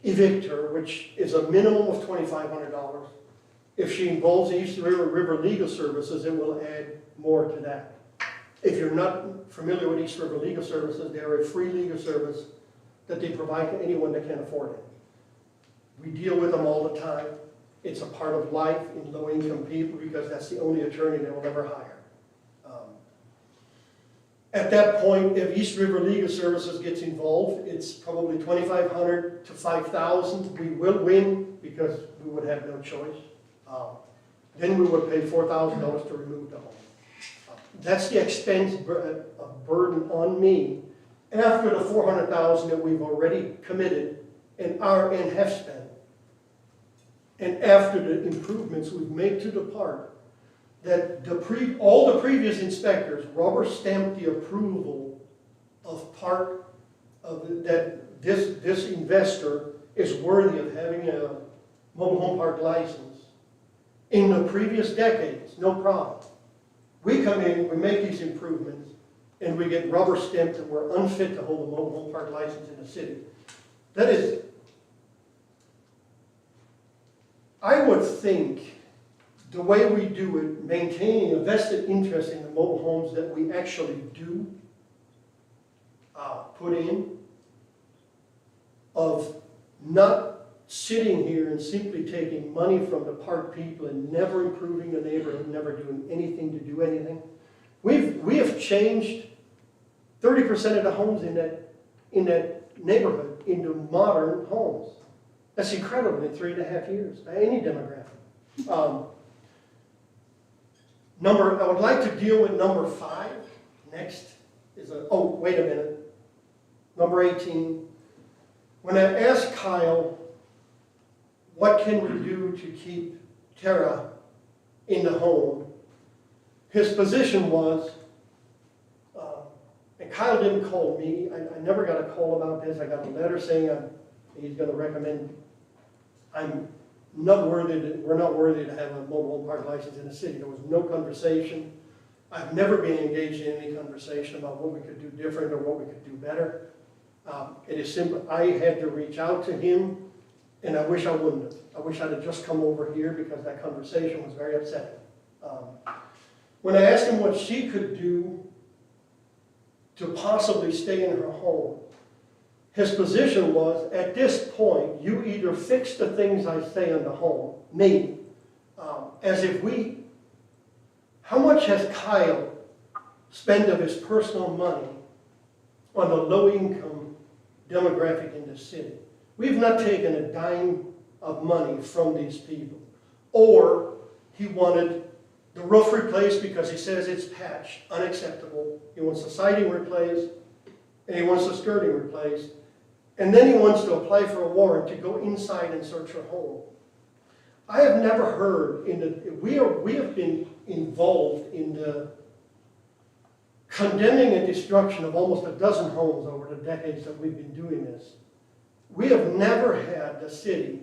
evict her, which is a minimum of $2,500. If she involves East River Legal Services, it will add more to that. If you're not familiar with East River Legal Services, they're a free legal service that they provide to anyone that can't afford it. We deal with them all the time. It's a part of life in low-income people because that's the only attorney they will ever hire. At that point, if East River Legal Services gets involved, it's probably $2,500 to $5,000. We will win because we would have no choice. Then we would pay $4,000 to remove the home. That's the expense burden on me after the $400,000 that we've already committed and have spent, and after the improvements we've made to the park. That all the previous inspectors rubber stamped the approval of that this investor is worthy of having a mobile home park license. In the previous decades, no problem. We come in, we make these improvements, and we get rubber stamped that we're unfit to hold a mobile home park license in the city. That is, I would think, the way we do it, maintaining a vested interest in the mobile homes that we actually do put in, of not sitting here and simply taking money from the park people and never improving the neighborhood, never doing anything to do anything. We have changed 30% of the homes in that neighborhood into modern homes. That's incredible in 3.5 years, by any demographic. I would like to deal with number 5. Next is wait a minute. Number 18. When I asked Kyle, what can we do to keep Tara in the home, his position was, and Kyle didn't call me, I never got a call about this, I got a letter saying he's going to recommend, we're not worthy to have a mobile home park license in the city. There was no conversation. I've never been engaged in any conversation about what we could do different or what we could do better. It is simple. I had to reach out to him, and I wish I wouldn't have. I wish I'd have just come over here because that conversation was very upsetting. When I asked him what she could do to possibly stay in her home, his position was, at this point, you either fix the things I say in the home, me, how much has Kyle spent of his personal money on the low-income demographic in the city? We've not taken a dime of money from these people. Or he wanted the roof replaced because he says it's patched, unacceptable. He wants the siding replaced, and he wants the skirting replaced. And then he wants to apply for a warrant to go inside and search her home. I have never heard, we have been involved in the condemning and destruction of almost a dozen homes over the decades that we've been doing this. We have never had the city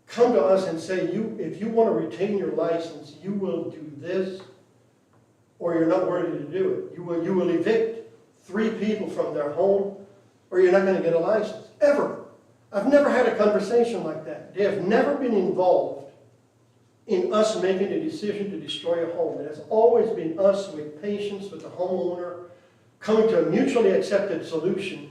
come to us and say, if you want to retain your license, you will do this, or you're not worthy to do it. You will evict 3 people from their home, or you're not going to get a license, ever. I've never had a conversation like that. They have never been involved in us making a decision to destroy a home. It has always been us with patience with the homeowner, coming to a mutually accepted solution,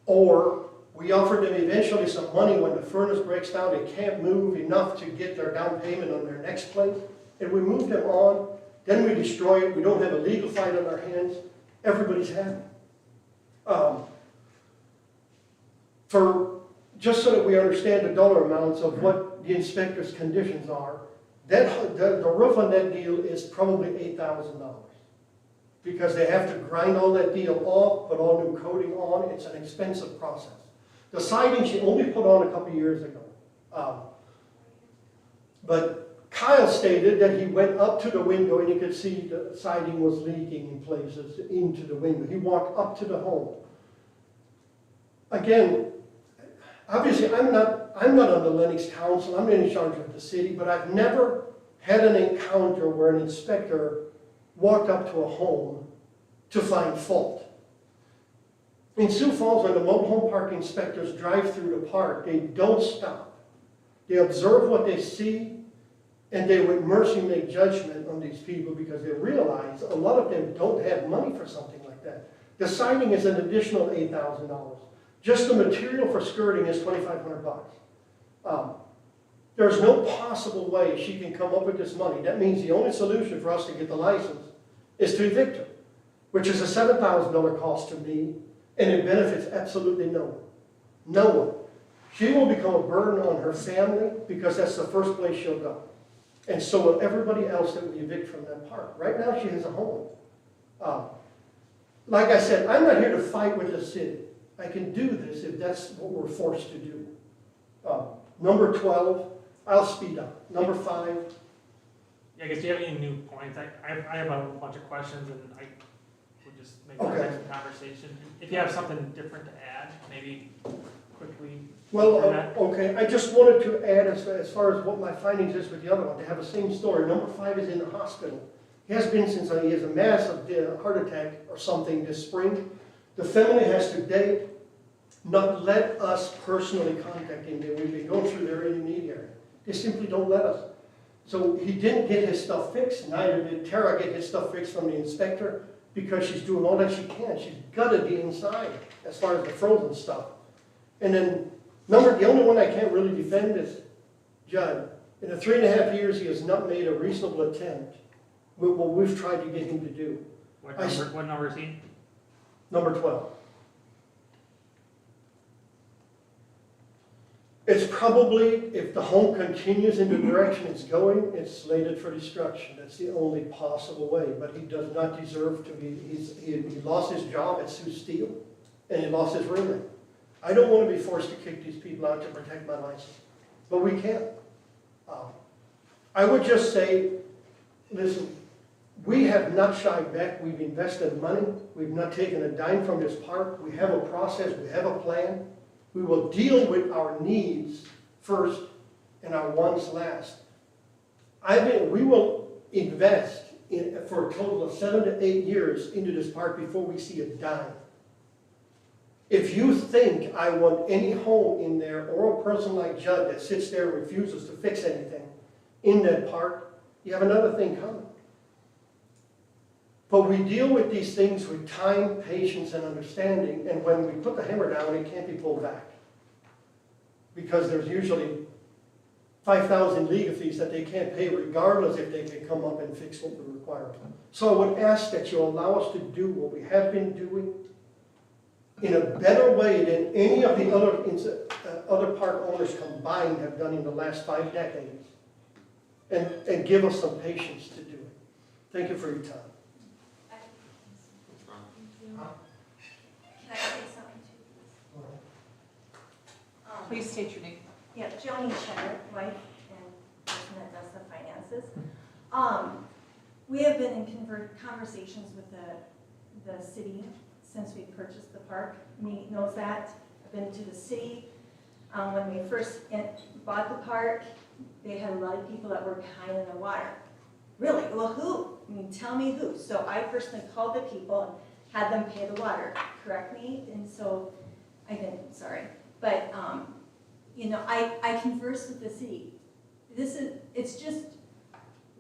or we offer them eventually some money when the furnace breaks down, they can't move enough to get their down payment on their next place, and we move them on then we destroy it, we don't have a legal fight on our hands, everybody's happy. Just so that we understand the dollar amounts of what the inspector's conditions are, the roof on that deal is probably $8,000. Because they have to grind all that deal off, put all new coating on, it's an expensive process. The siding she only put on a couple of years ago. But Kyle stated that he went up to the window and he could see the siding was leaking in places into the window. He walked up to the home. Again, obviously I'm not on the Lennox Council, I'm in charge of the city, but I've never had an encounter where an inspector walked up to a home to find fault. In Sioux Falls, when the mobile home park inspectors drive through the park, they don't stop. They observe what they see, and they with mercy make judgment on these people because they realize a lot of them don't have money for something like that. The siding is an additional $8,000. Just the material for skirting is $2,500. There's no possible way she can come up with this money. That means the only solution for us to get the license is to evict her, which is a $7,000 cost to me, and it benefits absolutely no one. No one. She will become a burden on her family because that's the first place she'll go. And so will everybody else that we evict from that park. Right now she has a home. Like I said, I'm not here to fight with the city. I can do this if that's what we're forced to do. Number 12, I'll speed up. Number 5. Yeah, I guess, do you have any new points? I have a bunch of questions, and I would just make that Okay. next conversation. If you have something different to add, maybe quickly. Well, for that. okay, I just wanted to add as far as what my findings is with the other one. They have the same story. Number 5 is in the hospital. He has been since he has a massive heart attack or something this spring. The family has to date not let us personally contact him. We've been going through their intermediary. They simply don't let us. So he didn't get his stuff fixed. Neither did Tara get his stuff fixed from the inspector because she's doing all that she can. She's gutted the inside as far as the frozen stuff. And then the only one I can't really defend is Judd. In the 3.5 years, he has not made a reasonable attempt with what we've tried to get him to do. What number is he? Number 12. It's probably, if the home continues in the direction it's going, it's slated for destruction. That's the only possible way. But he does not deserve to be, he lost his job at Sioux Steel, and he lost his roommate. I don't want to be forced to kick these people out to protect my license, but we can't. I would just say, listen, we have not shied back. We've invested money. We've not taken a dime from this park. We have a process. We have a plan. We will deal with our needs first and our wants last. We will invest for a total of 7 to 8 years into this park before we see a dime. If you think I want any home in there or a person like Judd that sits there and refuses to fix anything in that park, you have another thing coming. But we deal with these things with time, patience, and understanding, and when we put the hammer down, it can't be pulled back. Because there's usually 5,000 legal fees that they can't pay regardless if they can come up and fix what we require. So I would ask that you allow us to do what we have been doing in a better way than any of the other park owners combined have done in the last 5 decades. And give us some patience to do it. Thank you for your time. Can I say something too? Please state your name. Yeah, Joni Cheddar, wife and person that does the finances. We have been in conversations with the city since we purchased the park. Me knows that. I've been to the city. When we first bought the park, they had a lot of people that were behind in the water. Really? Well, who? I mean, tell me who. So I personally called the people and had them pay the water, correct me? And so I didn't, sorry. But, you know, I conversed with the city. It's just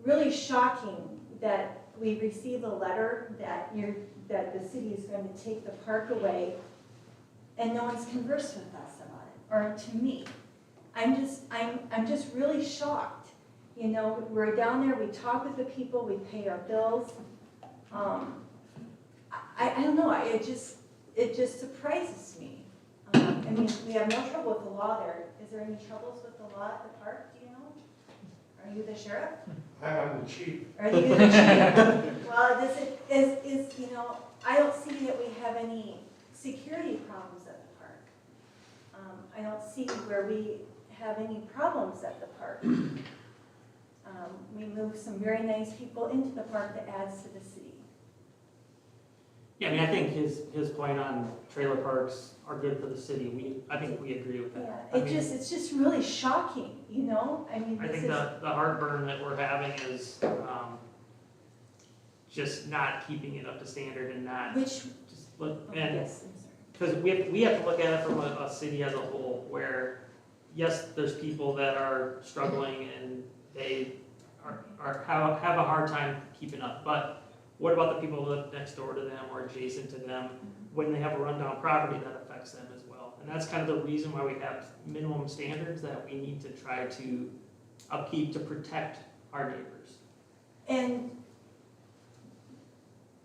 really shocking that we received a letter that the city is going to take the park away and no one's conversed with us about it, or to me. I'm just really shocked. You know, we're down there, we talk with the people, we pay our bills. I don't know, it just surprises me. I mean, we have no trouble with the law there. Is there any troubles with the law at the park, do you know? Are you the sheriff? I'm the chief. Are you the chief? Well, you know, I don't see that we have any security problems at the park. I don't see where we have any problems at the park. We move some very nice people into the park that adds to the city. Yeah, I mean, I think his point on trailer parks are good for the city. I think we agree with that. Yeah, it's just really shocking, you know? I mean, I think the heartburn that we're having is just not keeping it up to standard and not Which, just look, oh, and yes, I'm sorry. because we have to look at it from a city as a whole, where yes, there's people that are struggling and they have a hard time keeping up, but what about the people who live next door to them or adjacent to them? When they have a rundown property, that affects them as well. And that's kind of the reason why we have minimum standards that we need to try to upkeep to protect our neighbors. And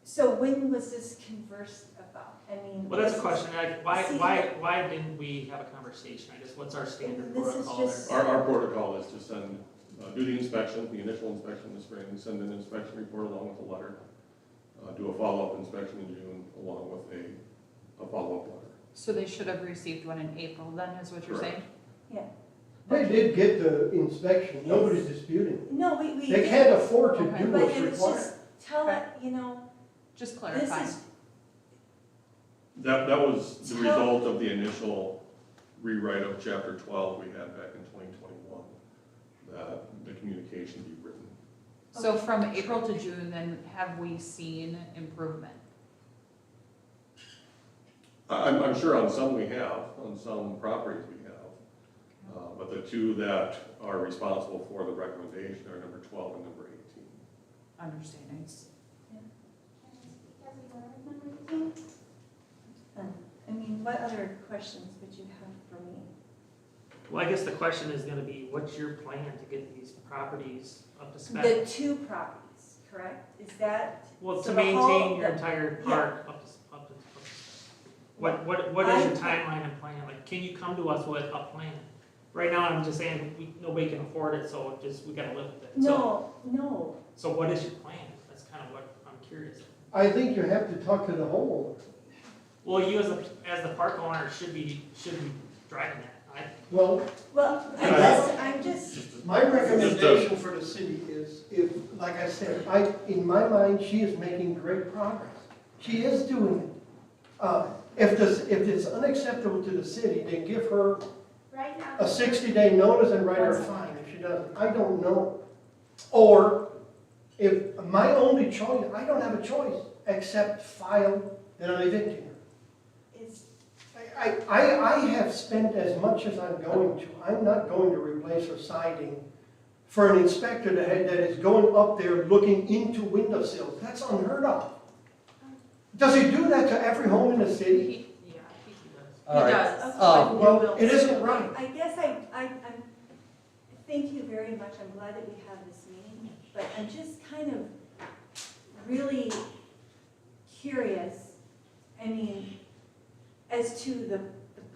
so when was this conversed about? I mean. Well, that's a this question. Like, see, why didn't we have a conversation? I guess what's our standard This is protocol just- there? Our protocol is to send, do the inspection, the initial inspection in the spring, send an inspection report along with a letter, do a follow-up inspection in June along with a follow-up letter. So they should have received one in April then, is what you're Correct. saying? They did get the inspection, nobody's disputing it. No, we They did, can't afford to Okay. do but what's it was required. just, tell it, you know, Just this clarifying. is, That was the result of the initial rewrite of chapter 12 we had back in 2021, that the communication be written. So from April to June, then have we seen improvement? I'm sure on some we have, on some properties we have. But the two that are responsible for the recommendation are number 12 and number 18. Understandings. I mean, what other questions would you have for me? Well, I guess the question is gonna be, what's your plan to get these properties up to spec? The two properties, correct? Is that? Well, so to the whole- maintain your entire park up to spec. What is your timeline and plan? Like, can you come to us with a plan? Right now, I'm just saying, nobody can afford it, so we gotta live with it. No. So what is your plan? That's kind of what I'm curious. I think you have to talk to the homeowner. Well, you as the park owner should be driving that. Well, Well, I guess I'm just, my recommendation for the city is, if, like I said, in my mind, she is making great progress. She is doing it. If it's unacceptable to the city, then give her right now. a 60-day notice and write her a fine if she doesn't. I don't know. Or, if my only choice, I don't have a choice, except file that I'm evicting her. It's, I have spent as much as I'm going to. I'm not going to replace her siding for an inspector that is going up there looking into windowsills. That's unheard of. Does he do that to every home in the city? Yeah, I think he does. All right. does. Well, it isn't right. I guess I'm, thank you very much. I'm glad that we have this meeting, but I'm just kind of really curious, I mean, as to the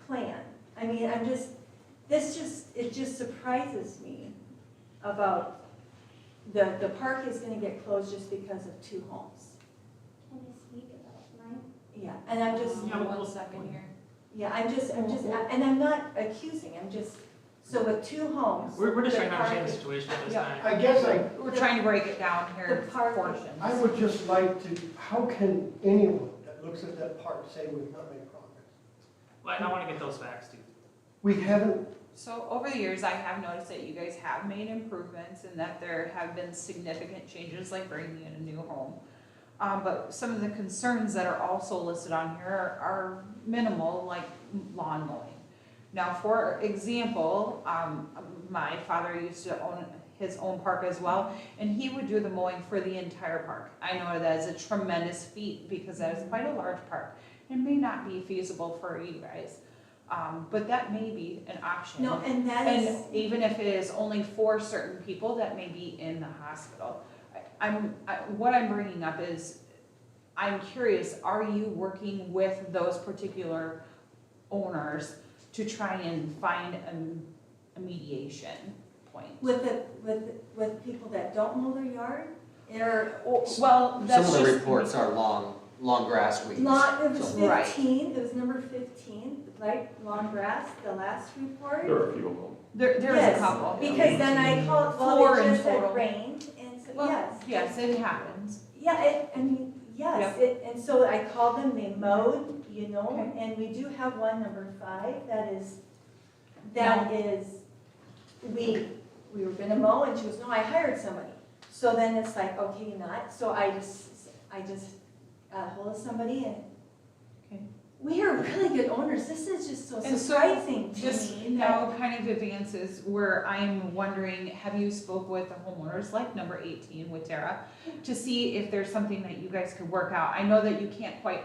plan. I mean, it just surprises me about the park is gonna get closed just because of two homes. Can you speak about mine? Yeah, and I'm just, Yeah, 1 second here. yeah, I'm just, and I'm not accusing, I'm just, so with two homes. We're just the trying to understand the park- situation at this Yeah. time. I guess We're trying to break it down here, The park- portions. I would just like to, how can anyone that looks at that park say we've not made progress? Well, I want to get those facts too. We haven't. So over the years, I have noticed that you guys have made improvements and that there have been significant changes, like bringing in a new home. But some of the concerns that are also listed on here are minimal, like lawn mowing. Now, for example, my father used to own his own park as well, and he would do the mowing for the entire park. I know that is a tremendous feat because that is quite a large park. It may not be feasible for you guys. But that may be an option. No, and that is, And even if it is only for certain people that may be in the hospital. What I'm bringing up is, I'm curious, are you working with those particular owners to try and find a mediation point? with people that don't mow their yard, or Well, that's Some of the just- reports are long grass weeds. Long, it was So- Right. 15, it was number 15, like long grass, the last report. There are a few of them. There's a Yes, couple. because then I called, Four well, it in just had total. rained, and so, Well, yes. yes, it happens. Yeah, I mean, yes, and so I called them, they mowed, you know, Okay. and we do have one, number 5, that is, we were gonna mow, and she goes, no, I hired somebody. So then it's like, okay, not, so I just got a hold of somebody, and Okay. we are really good owners, this is just so And so, surprising to Just me. that- now kind of advances where I'm wondering, have you spoke with the homeowners, like number 18 with Tara, to see if there's something that you guys could work out? I know that you can't quite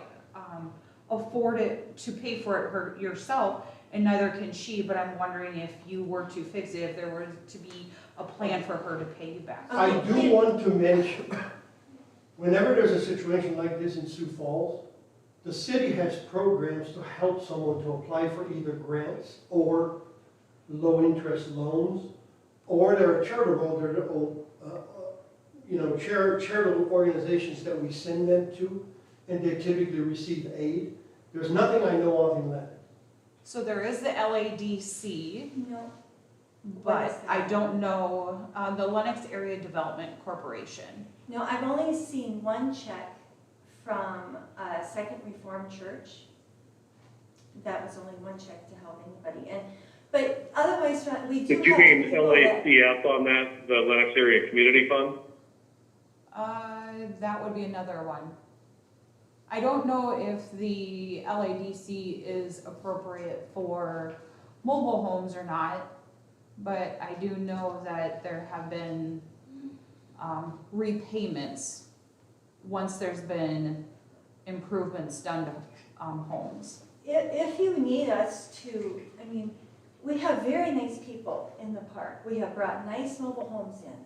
afford it to pay for it yourself, and neither can she, but I'm wondering if you were to fix it, if there were to be a plan for her to pay you back. Oh. I do want to mention, whenever there's a situation like this in Sioux Falls, the city has programs to help someone to apply for either grants or low-interest loans, or there are charitable organizations that we send them to, and they typically receive aid. There's nothing I know of in Lennox. So there is the LADC, No, but What is that? I don't know, the Lennox Area Development Corporation. no, I've only seen one check from Second Reformed Church. That was only one check to help anybody, but otherwise, we do have Did you mean people that- LACF on that, the Lennox Area Community Fund? That would be another one. I don't know if the LADC is appropriate for mobile homes or not, but I do know that there have been repayments once there's been improvements done to homes. If you need us to, I mean, we have very nice people in the park. We have brought nice mobile homes in.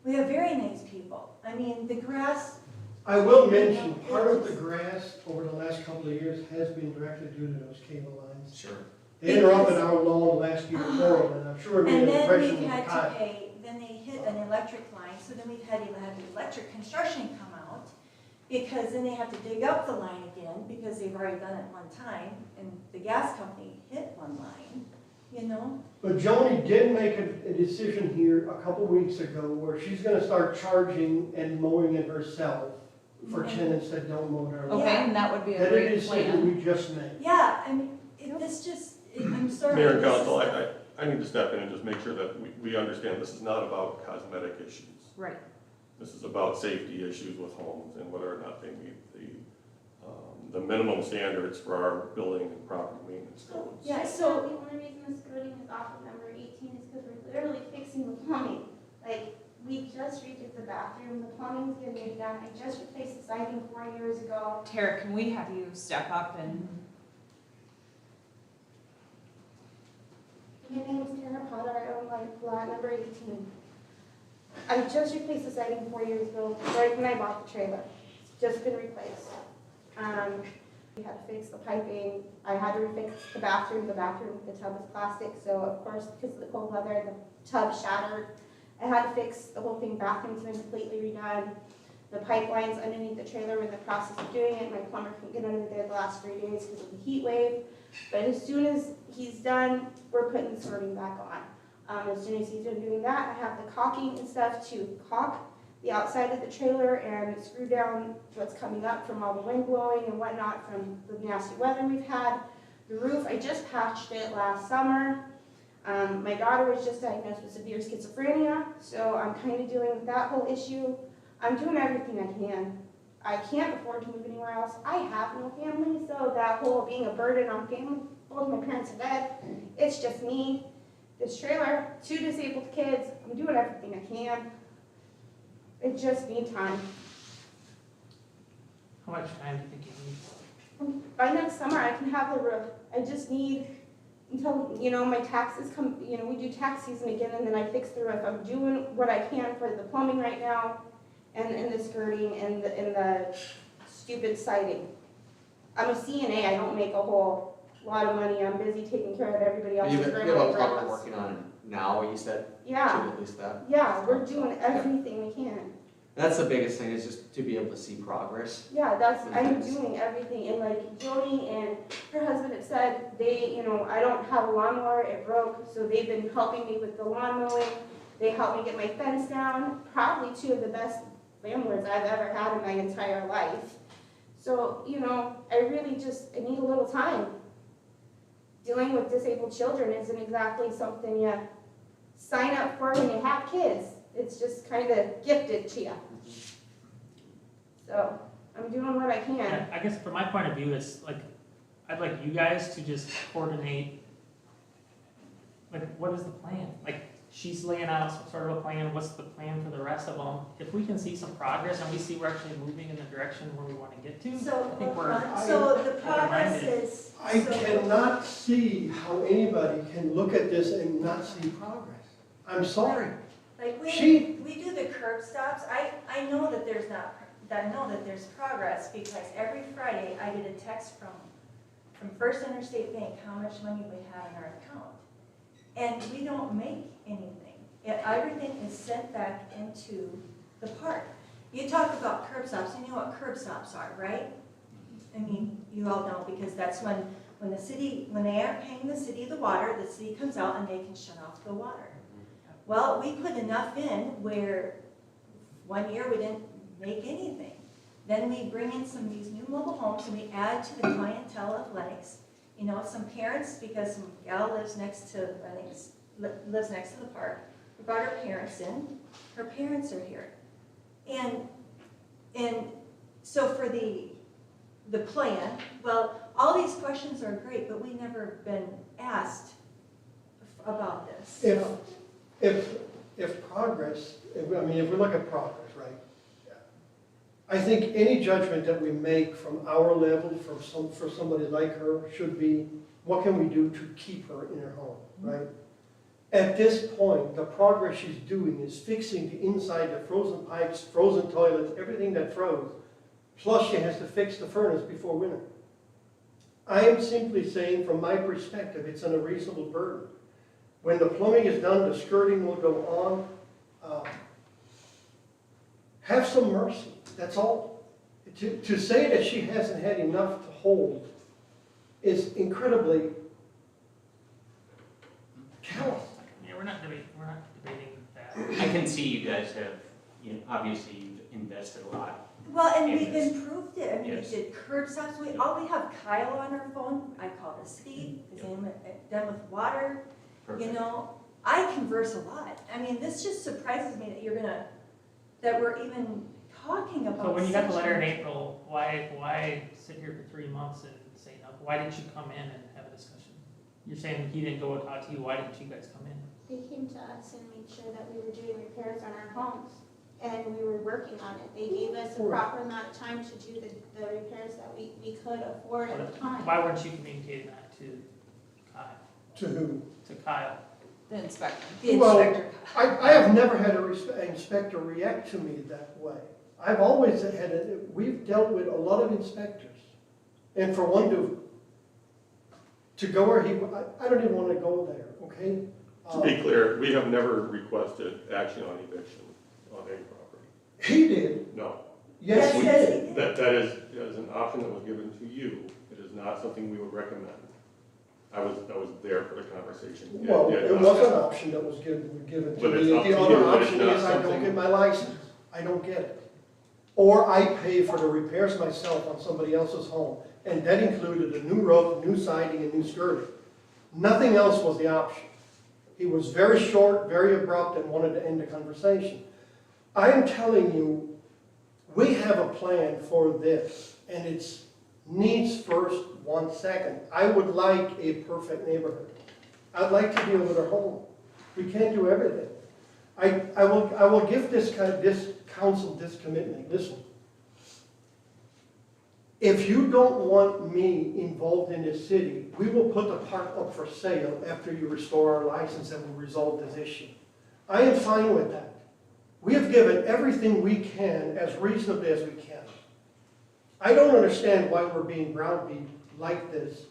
We have very nice people. I mean, the grass, I will mention, part of the grass over the last couple of years has been directly due to those cable lines. Sure. They interrupted our lawn last year horribly, and I'm sure it made and an then impression we've on the had to cotton. pay, then they hit an electric line, so then we've had to have the electric construction come out, because then they have to dig up the line again, because they've already done it one time, and the gas company hit one line, you know? But Joni did make a decision here a couple weeks ago where she's gonna start charging and mowing it herself for Mhm. tenants that don't mow their lawn. Okay, and that would be a That great is something plan. we just made. Yeah, I mean, I'm sorry. Mayor and this is- council, I need to step in and just make sure that we understand this is not about cosmetic issues. Right. This is about safety issues with homes and whether or not they meet the minimum standards for our building and property maintenance codes. Yeah, The so, only reason this coding is off of number 18 is because we're literally fixing the plumbing. Like, we just redid the bathroom, the plumbing's getting done, I just replaced the siding 4 years ago. Tara, can we have you step up and, My name's Tara Potter, I own lot number 18. I just replaced the siding 4 years ago, right when I bought the trailer. It's just been replaced. We had to fix the piping, I had to refix the bathroom, the tub was plastic, so of course, because of the cold weather, the tub shattered. I had to fix the whole thing, bathroom's been completely redone. The pipelines underneath the trailer were in the process of doing it, my plumber couldn't get under there the last 3 days because of the heat wave. But as soon as he's done, we're putting the skirting back on. As soon as he's done doing that, I have the caulking and stuff to caulk the outside of the trailer and screw down what's coming up from all the wind blowing and whatnot from the nasty weather we've had. The roof, I just patched it last summer. My daughter was just diagnosed with severe schizophrenia, so I'm kind of dealing with that whole issue. I'm doing everything I can. I can't afford to move anywhere else. I have no family, so that whole being a burden on family, both my parents are dead, it's just me, this trailer, 2 disabled kids, I'm doing everything I can. It just needs time. How much time do you think you need? By next summer, I can have the roof I just need until, you know, my taxes come, you know, we do tax season again, and then I fix the roof. I'm doing what I can for the plumbing right now, and the skirting, and the stupid siding. I'm a CNA, I don't make a whole lot of money, I'm busy taking care of everybody You else's have grandma a and plumber grandpa's. working on it now, you said? Yeah, Should at least that. yeah, we're doing everything we can. That's the biggest thing, is just to be able to see progress. Yeah, I'm doing everything, and like Joni and her husband have said, they, you know, I don't have a lawnmower, it broke, so they've been helping me with the lawn mowing. They helped me get my fence down, probably two of the best landlords I've ever had in my entire life. So, you know, I really just, I need a little time. Dealing with disabled children isn't exactly something you sign up for when you have kids. It's just kind of gifted to you. So, I'm doing what I can. I guess from my point of view, it's like, I'd like you guys to just coordinate, like, what is the plan? Like, she's laying out some sort of a plan, what's the plan for the rest of them? If we can see some progress and we see we're actually moving in the direction where we want to get to, I think So the progress is. I so- cannot see how anybody can look at this and not see progress. I'm sorry. Like, She- we do the curb stops, I know that there's not, that I know that there's progress, because every Friday I get a text from First Interstate Bank, how much money we have in our account. And we don't make anything. Everything is sent back into the park. You talk about curb stops, you know what curb stops are, right? I mean, you all know, because that's when they aren't paying the city the water, the city comes out and they can shut off the water. Well, we put enough in where one year we didn't make anything. Then we bring in some of these new mobile homes and we add to the clientele of Lennox. You know, some parents, because some gal lives next to Lennox, lives next to the park. We brought her parents in. Her parents are here. And so for the plan, well, all these questions are great, but we never been asked about this. If progress, if we look at progress, right? I think any judgment that we make from our level for somebody like her should be, what can we do to keep her in her home, right? At this point, the progress she's doing is fixing the inside, the frozen pipes, frozen toilets, everything that froze. Plus she has to fix the furnace before winter. I am simply saying, from my perspective, it's an unreasonable burden. When the plumbing is done, the skirting will go on. Have some mercy, that's all. To say that she hasn't had enough to hold is incredibly callous. Yeah, we're not debating that. I can see you guys have, obviously you've invested a lot. Well, and in we've this. improved it. I mean, Yes. we did curb stops. We have Kyle on our phone. I call the city, because I'm done with water. Perfect. You know, I converse a lot. I mean, this just surprises me that we're even talking about. So when you got the such letter in a- April, why sit here for 3 months and say nothing? Why didn't you come in and have a discussion? You're saying he didn't go and talk to you, why didn't you guys come in? They came to us and made sure that we were doing repairs on our homes, and we were working on it. They gave us a proper amount of time to do the repairs that we could afford at the time. Why weren't you communicating that to Kyle? To who? To Kyle? The inspector. Well, I have never had an inspector react to me that way. I've always we've dealt with a lot of inspectors. And for one to go where I don't even want to go there, okay? To be clear, we have never requested action on eviction on any property. He did. No. Yes, he did. That is an option that was given to you. It is not something we would recommend. I was there for the conversation. Well, it was an option that was given to But me. it's up The to other you, but it's option not is I don't something- get my license. I don't get it. Or I pay for the repairs myself on somebody else's home. And that included a new roof, new siding, and new skirting. Nothing else was the option. He was very short, very abrupt, and wanted to end the conversation. I am telling you, we have a plan for this, and it's needs first, one second. I would like a perfect neighborhood. I'd like to deal with our home. We can't do everything. I will give this council this commitment. Listen, If you don't want me involved in this city, we will put the park up for sale after you restore our license and we'll resolve this issue. I am fine with that. We have given everything we can as reasonably as we can. I don't understand why we're being browbeat like this,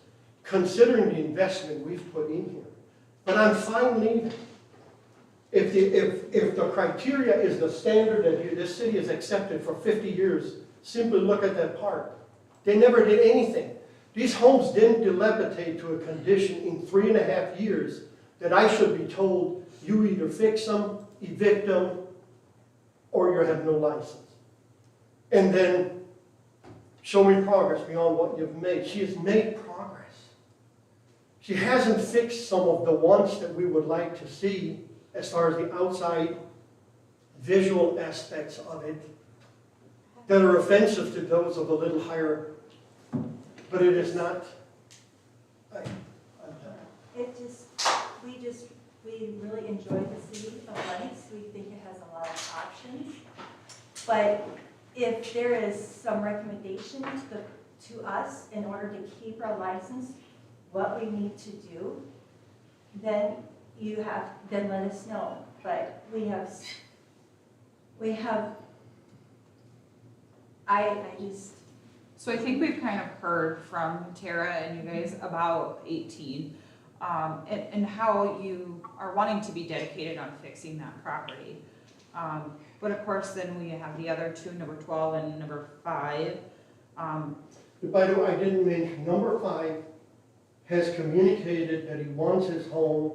considering the investment we've put in here. But I'm fine leaving. If the criteria is the standard that this city has accepted for 50 years, simply look at that park. They never did anything. These homes didn't dilapidate to a condition in 3.5 years that I should be told you either fix them, evict them, or you have no license. And then show me progress beyond what you've made. She has made progress. She hasn't fixed some of the ones that we would like to see as far as the outside visual aspects of it that are offensive to those of a little higher, but it is not. I'm done. We really enjoy the city of Lennox. We think it has a lot of options. But if there is some recommendation to us in order to keep our license, what we need to do, then let us know. But So I think we've kind of heard from Tara and you guys about 18, and how you are wanting to be dedicated on fixing that property. But of course, then we have the other two, number 12 and number 5. By the way, I didn't mention, number 5 has communicated that he wants his home.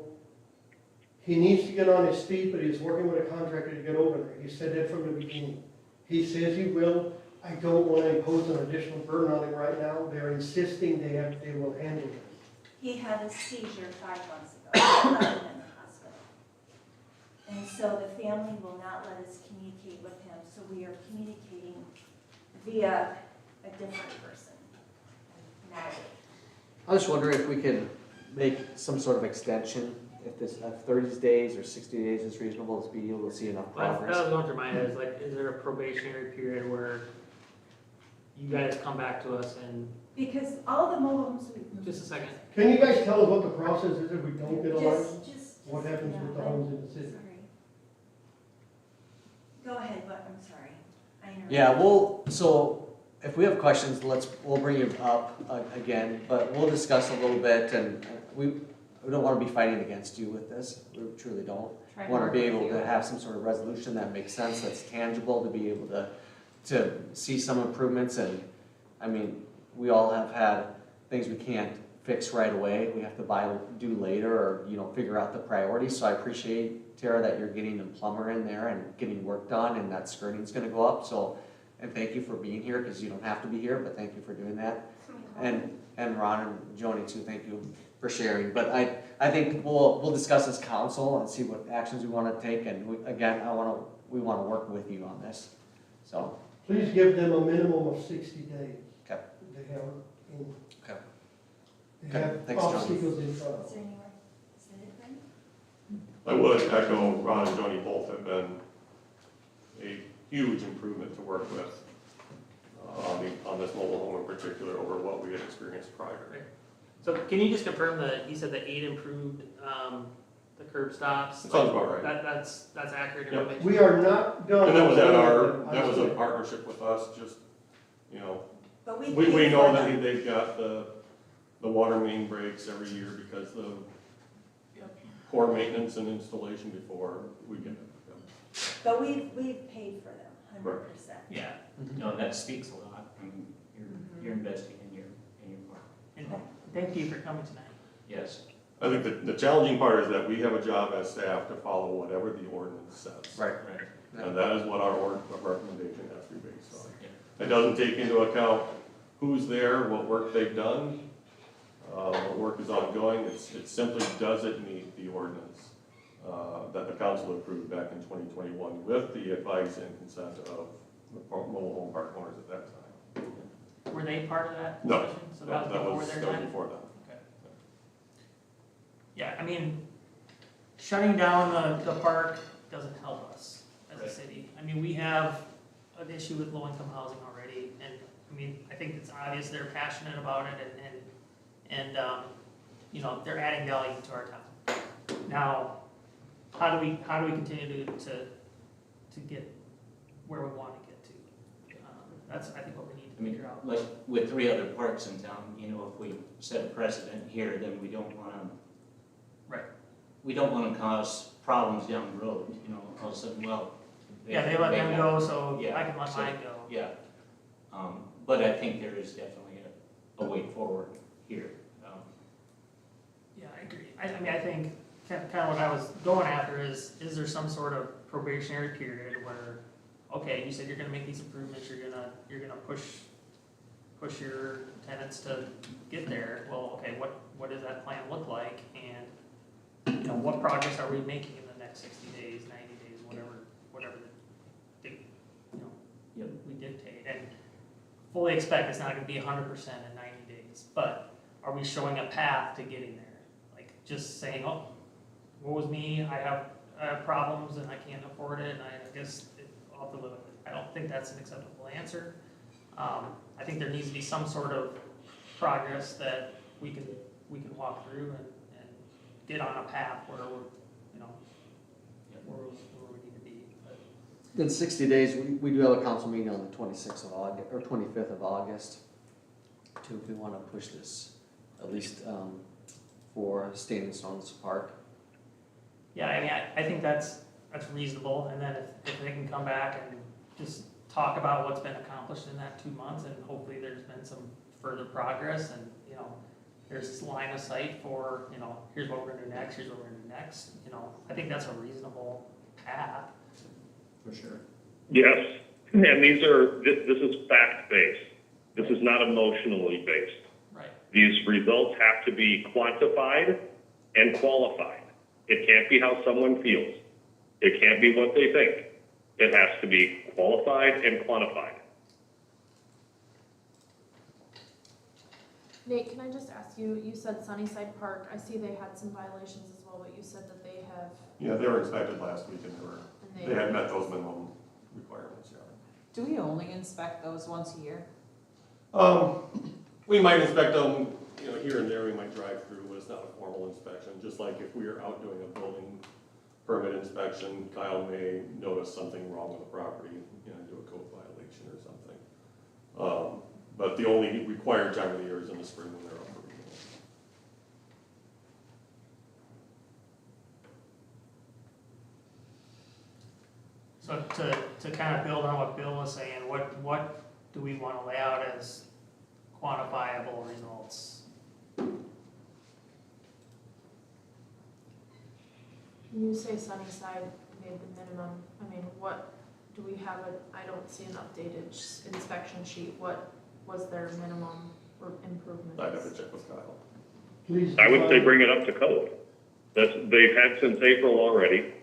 He needs to get on his feet, but he's working with a contractor to get over there. He said that from the beginning. He says he will. I don't want to impose an additional burden on him right now. They're insisting they will handle it. He had a seizure 5 months ago, left him in the hospital. And so the family will not let us communicate with him, so we are communicating via a different person. I was wondering if we could make some sort of extension, if 30 days or 60 days is reasonable to be able to see enough That progress. was going through my head, is like, is there a probationary period where you guys come back to us and, Because all the mobile homes we. just a second, Can you guys tell us what the process is if we don't get a license? Just. What happens with the homes in the city? Sorry. Go ahead, but I'm sorry. I interrupted. Yeah, so if we have questions, we'll bring you up again, but we'll discuss a little bit, and we don't want to be fighting against you with this. We truly don't. Try We want to work be with able you. to have some sort of resolution that makes sense, that's tangible, to be able to see some improvements. And I mean, we all have had things we can't fix right away. We have to do later, or figure out the priorities. So I appreciate, Tara, that you're getting a plumber in there and getting work done, and that skirting's going to go up. So, and thank you for being here, because you don't have to be here, but thank you for doing that. And Ron and Joni too, thank you for sharing. But I think we'll discuss as council and see what actions we want to take. And we want to work with you on this. So Please give them a minimum of 60 days. Okay. They have, Okay. They have Thanks, John. obstacles in front of Is them. there anywhere? Is that it then? I would echo Ron and Joni, both have been a huge improvement to work with on this mobile home in particular over what we had experienced prior. so can you just confirm that, you said that 8 improved, the curb stops? That sounds about right. That's accurate Yep. information? We are not done. And that was with that was a it. partnership with us, just, But we pay know for that them. they've got the water main breaks every year because the poor maintenance and installation before we get it. But we've paid for them, 100%. Yeah, no, that speaks a lot. You're investing in your part. And thank you for coming tonight. Yes. I think the challenging part is that we have a job as staff to follow whatever the ordinance says. Right. And that is what our recommendation has to be based on. It doesn't take into account who's there, what work they've done, what work is ongoing. It simply doesn't meet the ordinance that the council approved back in 2021 with the advice and consent of the mobile home park owners at that time. Were they part of that No, discussion? So that was before their that was time? before that. Okay. Yeah, I mean, shutting down the park doesn't help us as a city. I mean, we have an issue with low-income housing already, and I I mean, I think it's obvious they're passionate about it and you know, they're adding value to our town. Now, how do we continue to get where we want to get to? That's, I think, what we need I to mean, figure out. like with 3 other parks in town, you know, if we set a precedent here, then we don't wanna. Right. We don't wanna cause problems down the road, you know, all of a sudden, well. Yeah, they let them go, so Yeah, I can let so- mine go. Yeah. But I think there is definitely a way forward here. Yeah, I agree. I mean, I think kind of what I was going after is there some sort of probationary period where, okay, you said you're gonna make these improvements, you're gonna push your tenants to get there. Well, okay, what does that plan look like? And, you know, what progress are we making in the next 60 days, 90 days, whatever we dictate? And fully expect it's not gonna be 100% in 90 days, but are we showing a path to getting there? Like, just saying, oh, woe is me, I have problems and I can't afford it, and I guess I'll have to live with it. I don't think that's an acceptable answer. I think there needs to be some sort of progress that we can walk through and get on a path where we're, you know, where we need to be. But In 60 days, we do have a council meeting on the 26th of August, or 25th of August, too, if we want to push this, at least for Standing Stones Park. yeah, I mean, I think that's reasonable, and then if they can come back and just talk about what's been accomplished in that 2 months, and hopefully there's been some further progress, and, you know, there's this line of sight for, you know, here's what we're gonna do next, here's what we're gonna do next, you know, I think that's a reasonable path. For sure. Yes, and this is fact-based. This is not emotionally based. Right. These results have to be quantified and qualified. It can't be how someone feels. It can't be what they think. It has to be qualified and quantified. Nate, can I just ask you, you said Sunnyside Park, I see they had some violations as well, but you said that they have. Yeah, they were inspected last week and they had met those minimum requirements, yeah. Do we only inspect those once a year? We might inspect them, you know, here and there, we might drive through, but it's not a formal inspection. Just like if we are out doing a building permit inspection, Kyle may notice something wrong with the property, you know, do a code violation or something. But the only required time of the year is in the spring when they're up for renewal. So to kind of build on what Bill was saying, what do we want to lay out as quantifiable results? When you say Sunnyside made the minimum, I mean, what, do we have I don't see an updated inspection sheet, what was their minimum improvements? I'd have to check with Kyle. Please. I would say bring it up to code. They've had since April already,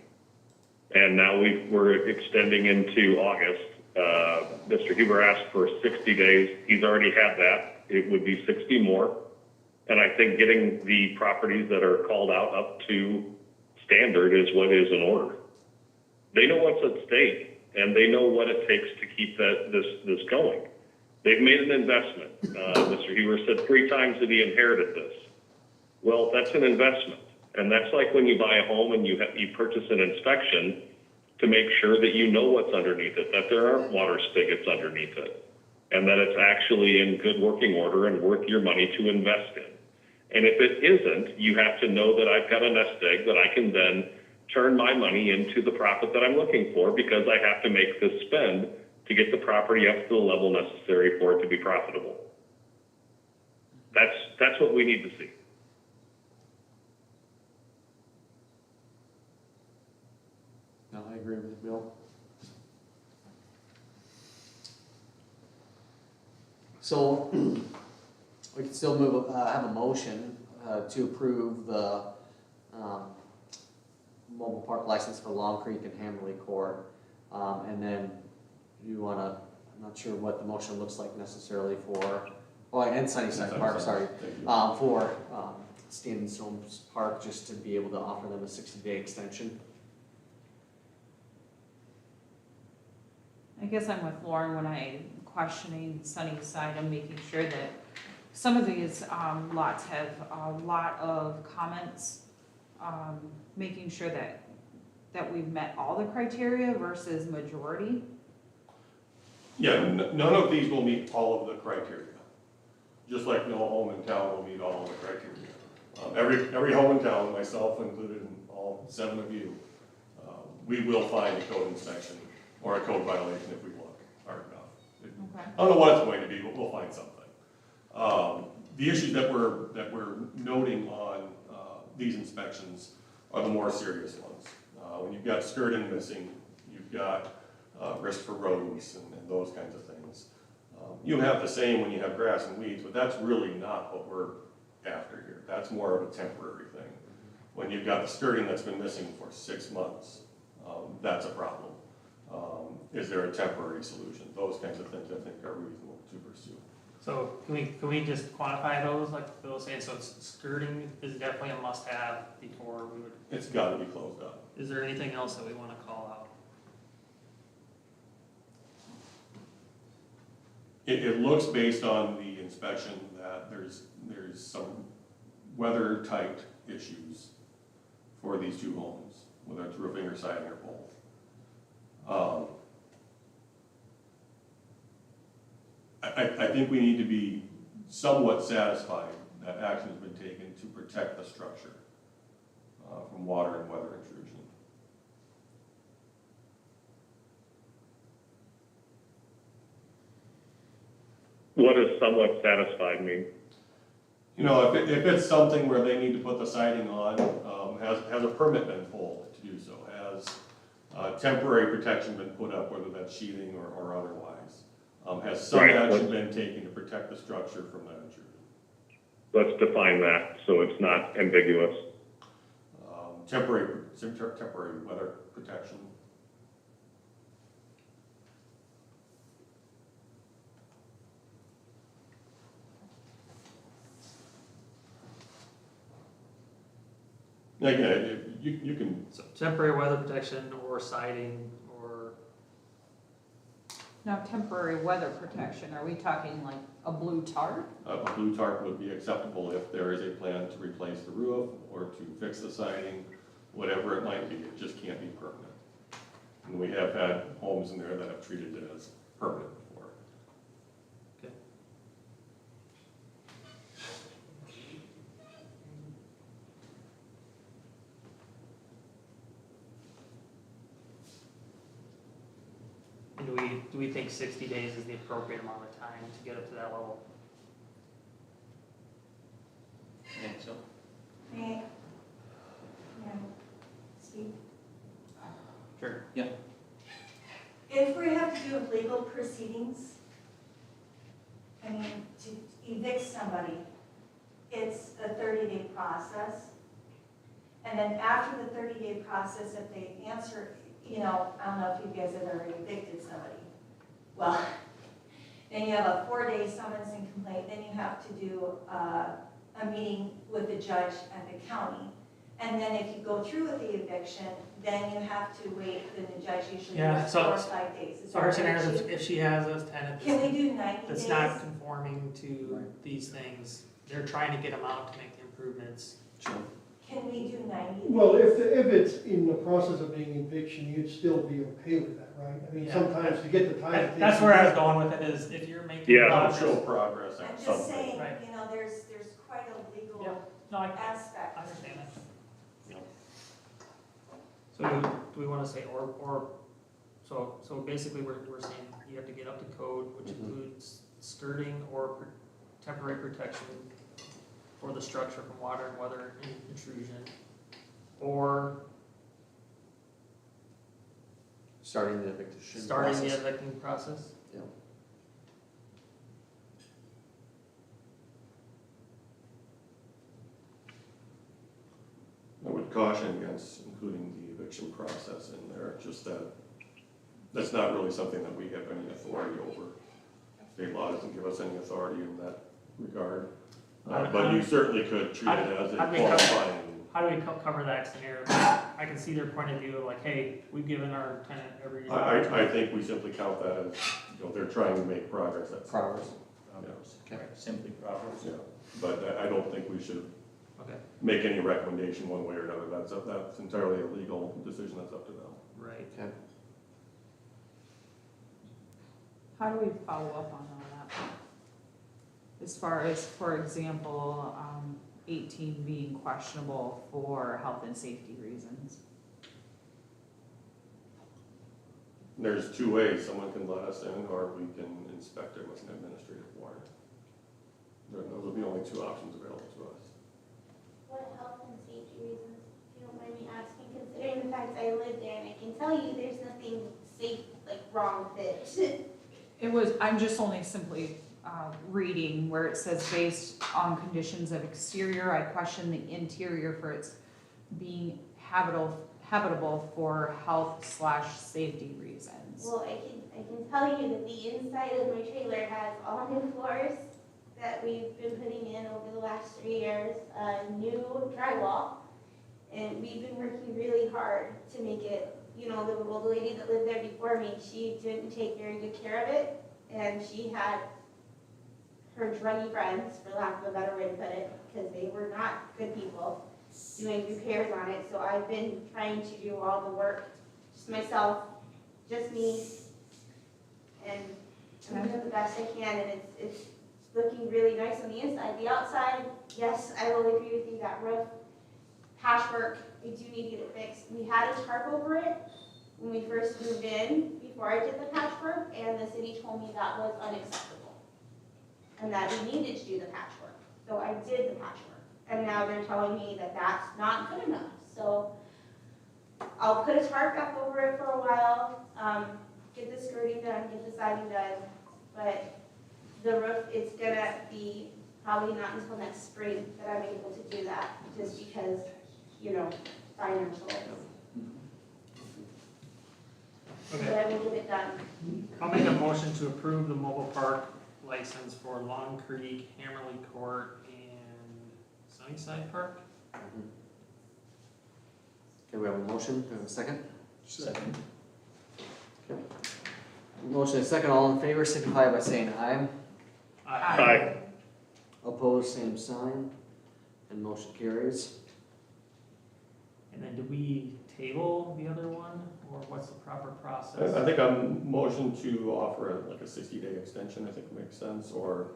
and now we're extending into August. Mr. Huber asked for 60 days. He's already had that. It would be 60 more. And I think getting the properties that are called out up to standard is what is in order. They know what's at stake, and they know what it takes to keep this going. They've made an investment. Mr. Huber said 3 times that he inherited this. Well, that's an investment. And that's like when you buy a home and you purchase an inspection to make sure that you know what's underneath it, that there aren't water spigots underneath it, and that it's actually in good working order and worth your money to invest in. And if it isn't, you have to know that I've got a nest egg that I can then turn my money into the profit that I'm looking for, because I have to make this spend to get the property up to the level necessary for it to be profitable. That's what we need to see. No, I agree with Bill. So we can still have a motion to approve the mobile park license for Long Creek and Hammerley Court. And then you want to, I'm not sure what the motion looks like necessarily for, and Sunnyside Park, sorry, for Standing Stones Park, just to be able to offer them a 60-day extension. I guess I'm with Lauren when I questioning Sunny's side and making sure that some of these, lots have a lot of comments, making sure that we've met all the criteria versus majority. Yeah, none of these will meet all of the criteria. Just like no home in town will meet all of the criteria. Every home in town, myself included, and all 7 of you, we will find a code inspection or a code violation if we look hard enough. Okay. I don't know what it's going to be, but we'll find something. The issues that we're noting on these inspections are the more serious ones. When you've got skirting missing, you've got risk for rodents and those kinds of things. You have the same when you have grass and weeds, but that's really not what we're after here. That's more of a temporary thing. When you've got the skirting that's been missing for 6 months, that's a problem. Is there a temporary solution? Those kinds of things I think are reasonable to pursue. So can we just quantify those, like Bill was saying, so skirting is definitely a must-have before we would, It's got to be closed up. is there anything else that we want to call out? It looks based on the inspection that there's some weather-type issues for these 2 homes, whether it's roofing or siding or both. I think we need to be somewhat satisfied that action has been taken to protect the structure from water and weather intrusion. What does somewhat satisfied mean? You know, if it's something where they need to put the siding on, has a permit been pulled to do so? Has temporary protection been put up, whether that's sheathing or otherwise? Has some Right. action been taken to protect the structure from that intrusion? Let's define that so it's not ambiguous. Temporary weather protection. Again, you can, So temporary weather protection or siding or, Now, temporary weather protection, are we talking like a blue tarp? a blue tarp would be acceptable if there is a plan to replace the roof or to fix the siding, whatever it might be. It just can't be permanent. And we have had homes in there that have treated it as permanent before. okay. And do we think 60 days is the appropriate amount of time to get up to that level? I think so. May I speak? Sure, yeah. If we have to do legal proceedings, I mean, to evict somebody, it's a 30-day process. And then after the 30-day process, if they answer, you know, I don't know if you guys have ever evicted somebody. Well, then you have a 4-day summons and complaint, then you have to do a meeting with the judge at the county. And then if you go through with the eviction, then you have to wait, then the judge usually Yeah, does so- 4 or 5 days. Is So our that scenario right, is Chief? if she has a tenant Can we do 90 days? that's not conforming to these things, they're trying to get them out to make the improvements. Can we do 90 days? Well, if it's in the process of being eviction, you'd still be okay with that, right? I mean, Yeah. sometimes to get the time. it takes That's to where I was get- going with it, is if you're making Yeah. progress. Show progress I'm at just some point. saying, Right. you know, there's quite a legal Yep. No, I aspect. understand that. So do we want to say so basically we're saying you have to get up to code, which includes skirting or temporary protection for the structure from water and weather intrusion, or Starting the eviction starting the process. evicting process. Yeah. I would caution against including the eviction process in there, just that's not really something that we have any authority over. State law doesn't give us any authority in that regard. But you certainly could treat it as a I'd be qualifying how do we cover that scenario? I can see their point of view of like, hey, we've given our tenant every. I think we simply count that as, they're trying to make progress, that's. Progress. Yeah. Right, simply progress. Yeah, but I don't think we should Okay, make any recommendation one way or another, that's entirely a legal decision, that's up to them. right. Okay. How do we follow up on all that? As far as, for example, 18 being questionable for health and safety reasons. There's two ways, someone can let us in, or we can inspect it with an administrative warrant. Those are the only two options available to us. What health and safety reasons, if you don't mind me asking, considering the fact I live there and I can tell you there's nothing safe, like wrong with it. It was, I'm just only simply reading where it says based on conditions of exterior, I question the interior for its being habitable for health/safety reasons. Well, I can tell you that the inside of my trailer has all new floors that we've been putting in over the last 3 years, new drywall, and we've been working really hard to make it, the old lady that lived there before me, she didn't take very good care of it, and she had her druggy friends, for lack of a better way to put it, because they were not good people, doing repairs on it. So I've been trying to do all the work, just myself, just me, and I'm doing the best I can, and it's looking really nice on the inside. The outside, yes, I will agree with you, that roof, patchwork, we do need to get it fixed. We had a tarp over it when we first moved in, before I did the patchwork, and the city told me that was unacceptable, and that we needed to do the patchwork. So I did the patchwork, and now they're telling me that that's not good enough. So I'll put a tarp back over it for a while, get the skirting done, get the siding done, but the roof, it's gonna be probably not until next spring that I'm able to do that, just because, financial. But Okay, I will get it done. I'll make a motion to approve the mobile park license for Long Creek, Hammerly Court, and Sunnyside Park. Okay, we have a motion, do we have a second? Second. Okay. Motion and second, all in favor, signify by saying aye. Aye. Opposed, same sign, and motion carries. And then do we table the other one, or what's the proper process? I think I'm motion to offer like a 60-day extension, I think makes sense, or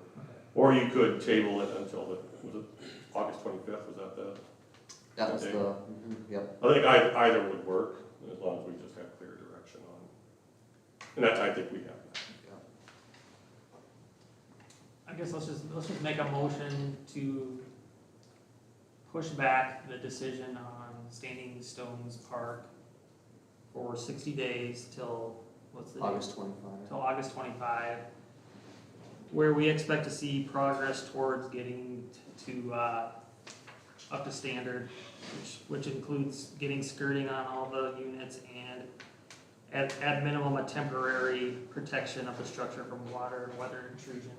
you could table it until was it August 25th, was that the? That was Okay. the, yep. I think either would work, as long as we just have clear direction on, and I think we have that. I guess let's just make a motion to push back the decision on Standing Stones Park for 60 days till, what's the date? August 25. Till August 25, where we expect to see progress towards getting to up to standard, which includes getting skirting on all the units and at minimum a temporary protection of the structure from water and weather intrusion.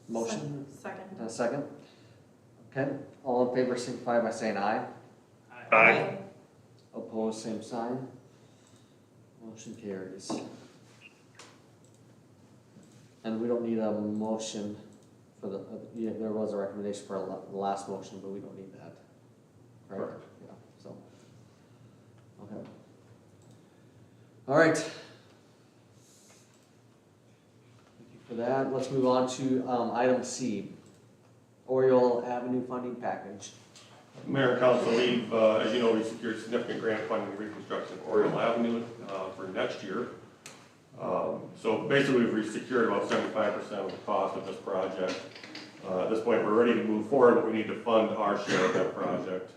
Motion, Second. and a second. Okay, all in favor, signify by saying aye. Aye. Opposed, same sign. Motion carries. And we don't need a motion for the, there was a recommendation for the last motion, but we don't need that. Right? Correct. Yeah, so. Okay. All right. Thank you for that. Let's move on to item C, Oriole Avenue funding package. Mayor and Council, we've, as you know, we secured significant grant funding to reconstruction of Oriole Avenue for next year. So basically, we've secured about 75% of the cost of this project. At this point, we're ready to move forward, but we need to fund our share of that project,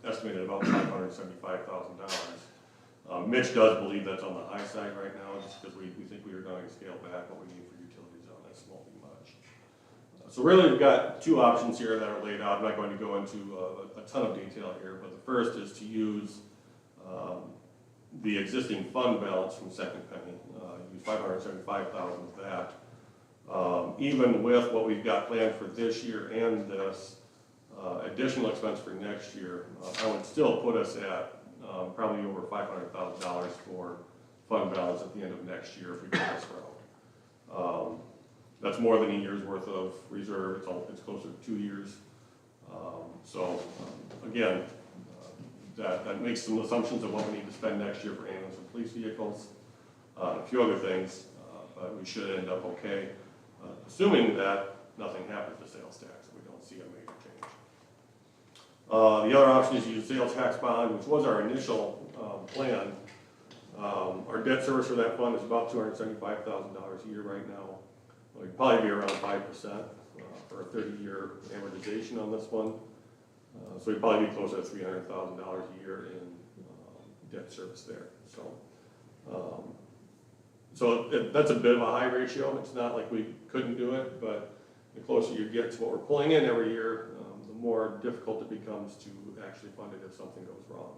estimated about $575,000. Mitch does believe that's on the high side right now, just because we think we are going to scale back what we need for utilities on this, won't be much. So really, we've got two options here that are laid out. I'm not going to go into a ton of detail here, but the first is to use the existing fund balance from Second Penny, use $575,000 of that. Even with what we've got planned for this year and this, additional expense for next year, I would still put us at probably over $500,000 for fund balance at the end of next year if we go this route. That's more than a year's worth of reserve, it's closer to 2 years. Again, that makes some assumptions of what we need to spend next year for ambulance and police vehicles, a few other things, but we should end up okay, assuming that nothing happens to sales tax and we don't see a major change. The other option is to use sales tax bond, which was our initial plan. Our debt service for that fund is about $275,000 a year right now. It'd probably be around 5% for a 30-year amortization on this one. So we'd probably be closer to $300,000 a year in debt service there. That's a bit of a high ratio. It's not like we couldn't do it, but the closer you get to what we're pulling in every year, the more difficult it becomes to actually fund it if something goes wrong.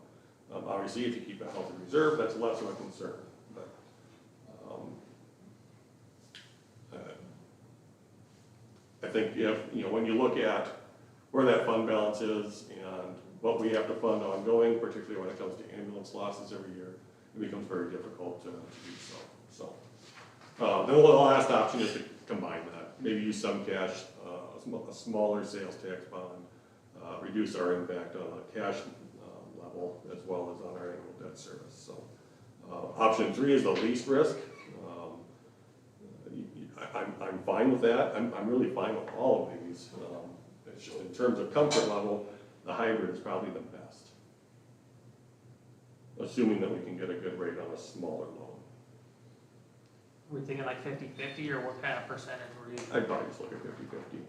Obviously, if you keep a healthy reserve, that's less of a concern. But I think when you look at where that fund balance is and what we have to fund ongoing, particularly when it comes to ambulance losses every year, it becomes very difficult to do so. Then the last option is to combine that. Maybe use some cash, a smaller sales tax bond, reduce our impact on a cash level as well as on our annual debt service. So option 3 is the least risk. I'm fine with that. I'm really fine with all of these. It's just in terms of comfort level, the hybrid is probably the best, assuming that we can get a good rate on a smaller loan. Are we thinking like 50-50, or what kind of percentage were you? I'd probably just look at 50-50.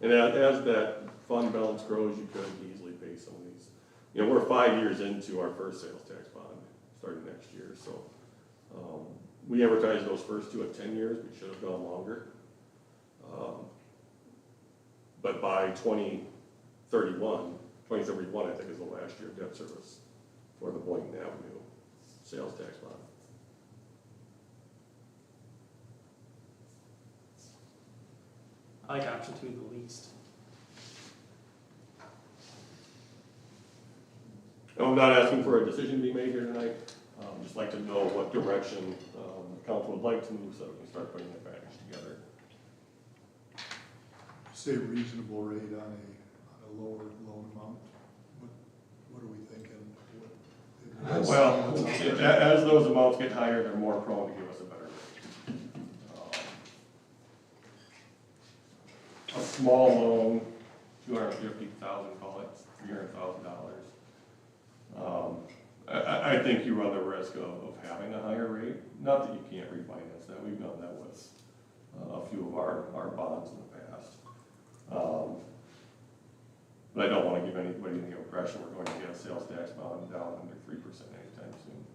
And as that fund balance grows, you could easily pay some of these. We're 5 years into our first sales tax bond starting next year, so we advertised those first 2 at 10 years. We should have gone longer. But by 2031, I think is the last year of debt service for the Boynton Avenue sales tax bond. I like option 2 the least. I'm not asking for a decision to be made here tonight. Just like to know what direction the council would like to move so that we can start putting that package together. Say reasonable rate on a lower loan amount. What are we thinking? Well, as those amounts get higher, they're more prone to give us a better rate. A small loan, $250,000, call it $300,000. I think you run the risk of having a higher rate. Not that you can't refinance that. We've done that with a few of our bonds in the past. But I don't want to give anybody the impression we're going to get a sales tax bond down under 3% anytime soon.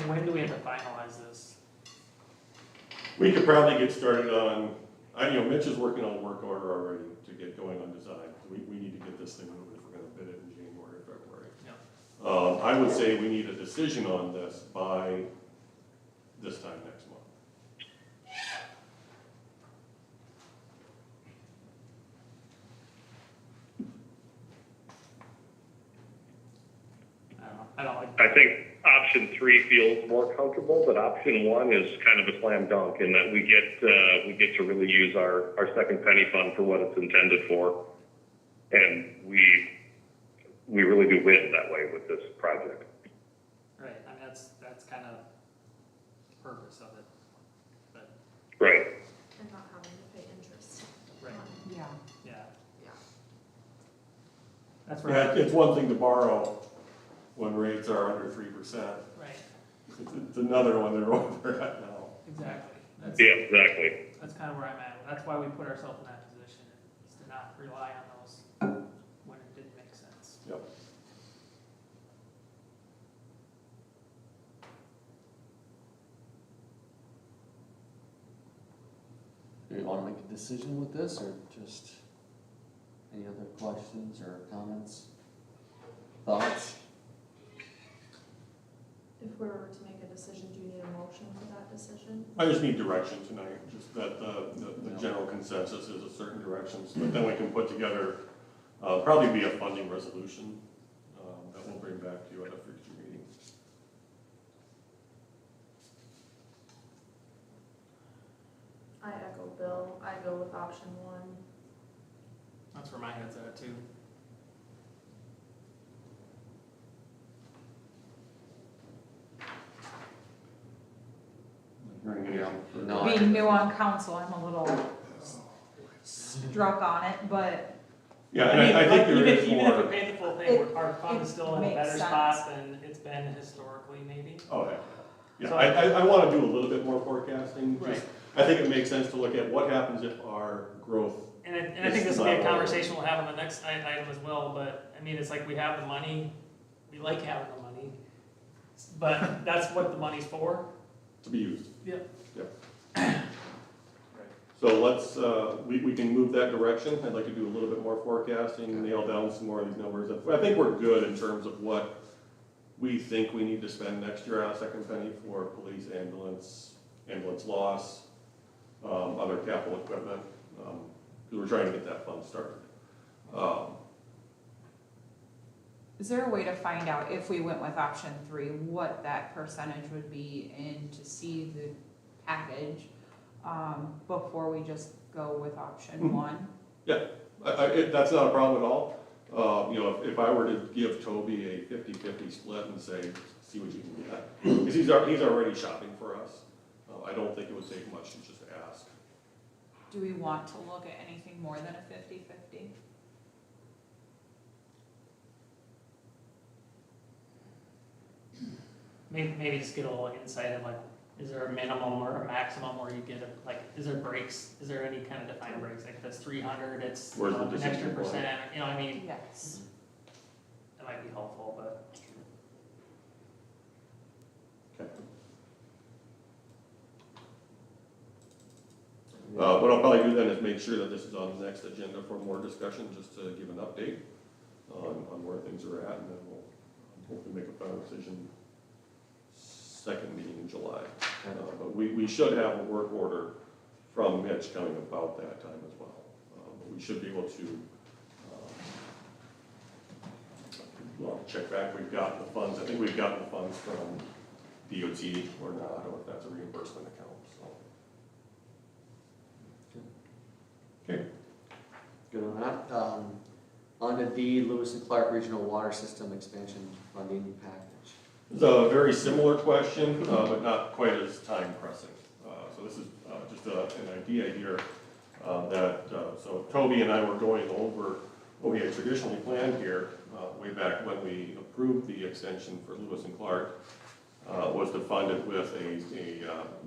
When do we have to finalize this? We could probably get started on, Mitch is working on a work order already to get going on design. We need to get this thing moving if we're going to bid it in January or February. Yeah. I would say we need a decision on this by this time next month. I don't like. I think option 3 feels more comfortable, but option 1 is kind of a slam dunk in that we get to really use our second penny fund for what it's intended for, and we really do win that way with this project. Right. I mean, that's kind of the purpose of it. But Right. And not having to pay interest. Right. Yeah. Yeah. Yeah. That's Yeah, right. it's one thing to borrow when rates are under 3%. Right. It's another one they're over at now. Exactly. Yeah, exactly. That's kind of where I'm at. That's why we put ourselves in that position, is to not rely on those when it didn't make sense. Yep. Do you want to make a decision with this, or just any other questions or comments? Thoughts? If we were to make a decision, do you need a motion for that decision? I just need direction tonight, just that the general consensus is a certain direction, so that then we can put together, probably be a funding resolution, that we'll bring back to you at a future meeting. I echo Bill, I go with option one. That's where my head's at too. Hearing any other- No. Being new on council, I'm a little struck on it, but Yeah, and I think like, there even is if we more. pay the full thing, It- our fund is it still in a makes better sense. spot than it's been historically, maybe. Oh, yeah. Yeah, So- I wanna do a little bit more forecasting. Right. Just- I think it makes sense to look at what happens if our growth, And I think this will be a conversation we'll have on the next item as well, but, I mean, it's like we have the money, we like having the money, but that's what the money's for. to be used. Yep. Yep. So let's, we can move that direction. I'd like to do a little bit more forecasting, nail down some more of these numbers. I think we're good in terms of what we think we need to spend next year on a second penny for police, ambulance loss, other capital equipment, because we're trying to get that fund started. is there a way to find out if we went with option 3, what that percentage would be and to see the package, before we just go with option 1? That's not a problem at all. You know, if I were to give Toby a 50-50 split and say, see what you can get, because he's already shopping for us. I don't think it would take much to just ask. Do we want to look at anything more than a 50-50? Maybe just get a little insight of like, is there a minimum or a maximum where you get a, like, is there breaks? Is there any kind of defined breaks? Like if it's 300, it's, you Where's know, the an extra decision point? percent, you know, I mean, Yes. that might be helpful, but. What I'll probably do then is make sure that this is on the next agenda for more discussion, just to give an update on where things are at, and then we'll hopefully make a final decision second meeting in July. But we should have a work order from Mitch coming about that time as well. But we should be able to, well, check back, we've gotten the funds, I think we've gotten the funds from DOT or not, or if that's a reimbursement account, so. Okay. Good on that. On to D, Lewis and Clark Regional Water System Expansion Funding Package. It's a very similar question, but not quite as time pressing. So this is just an idea here so Toby and I were going over what we had traditionally planned here way back when we approved the extension for Lewis and Clark, was to fund it with a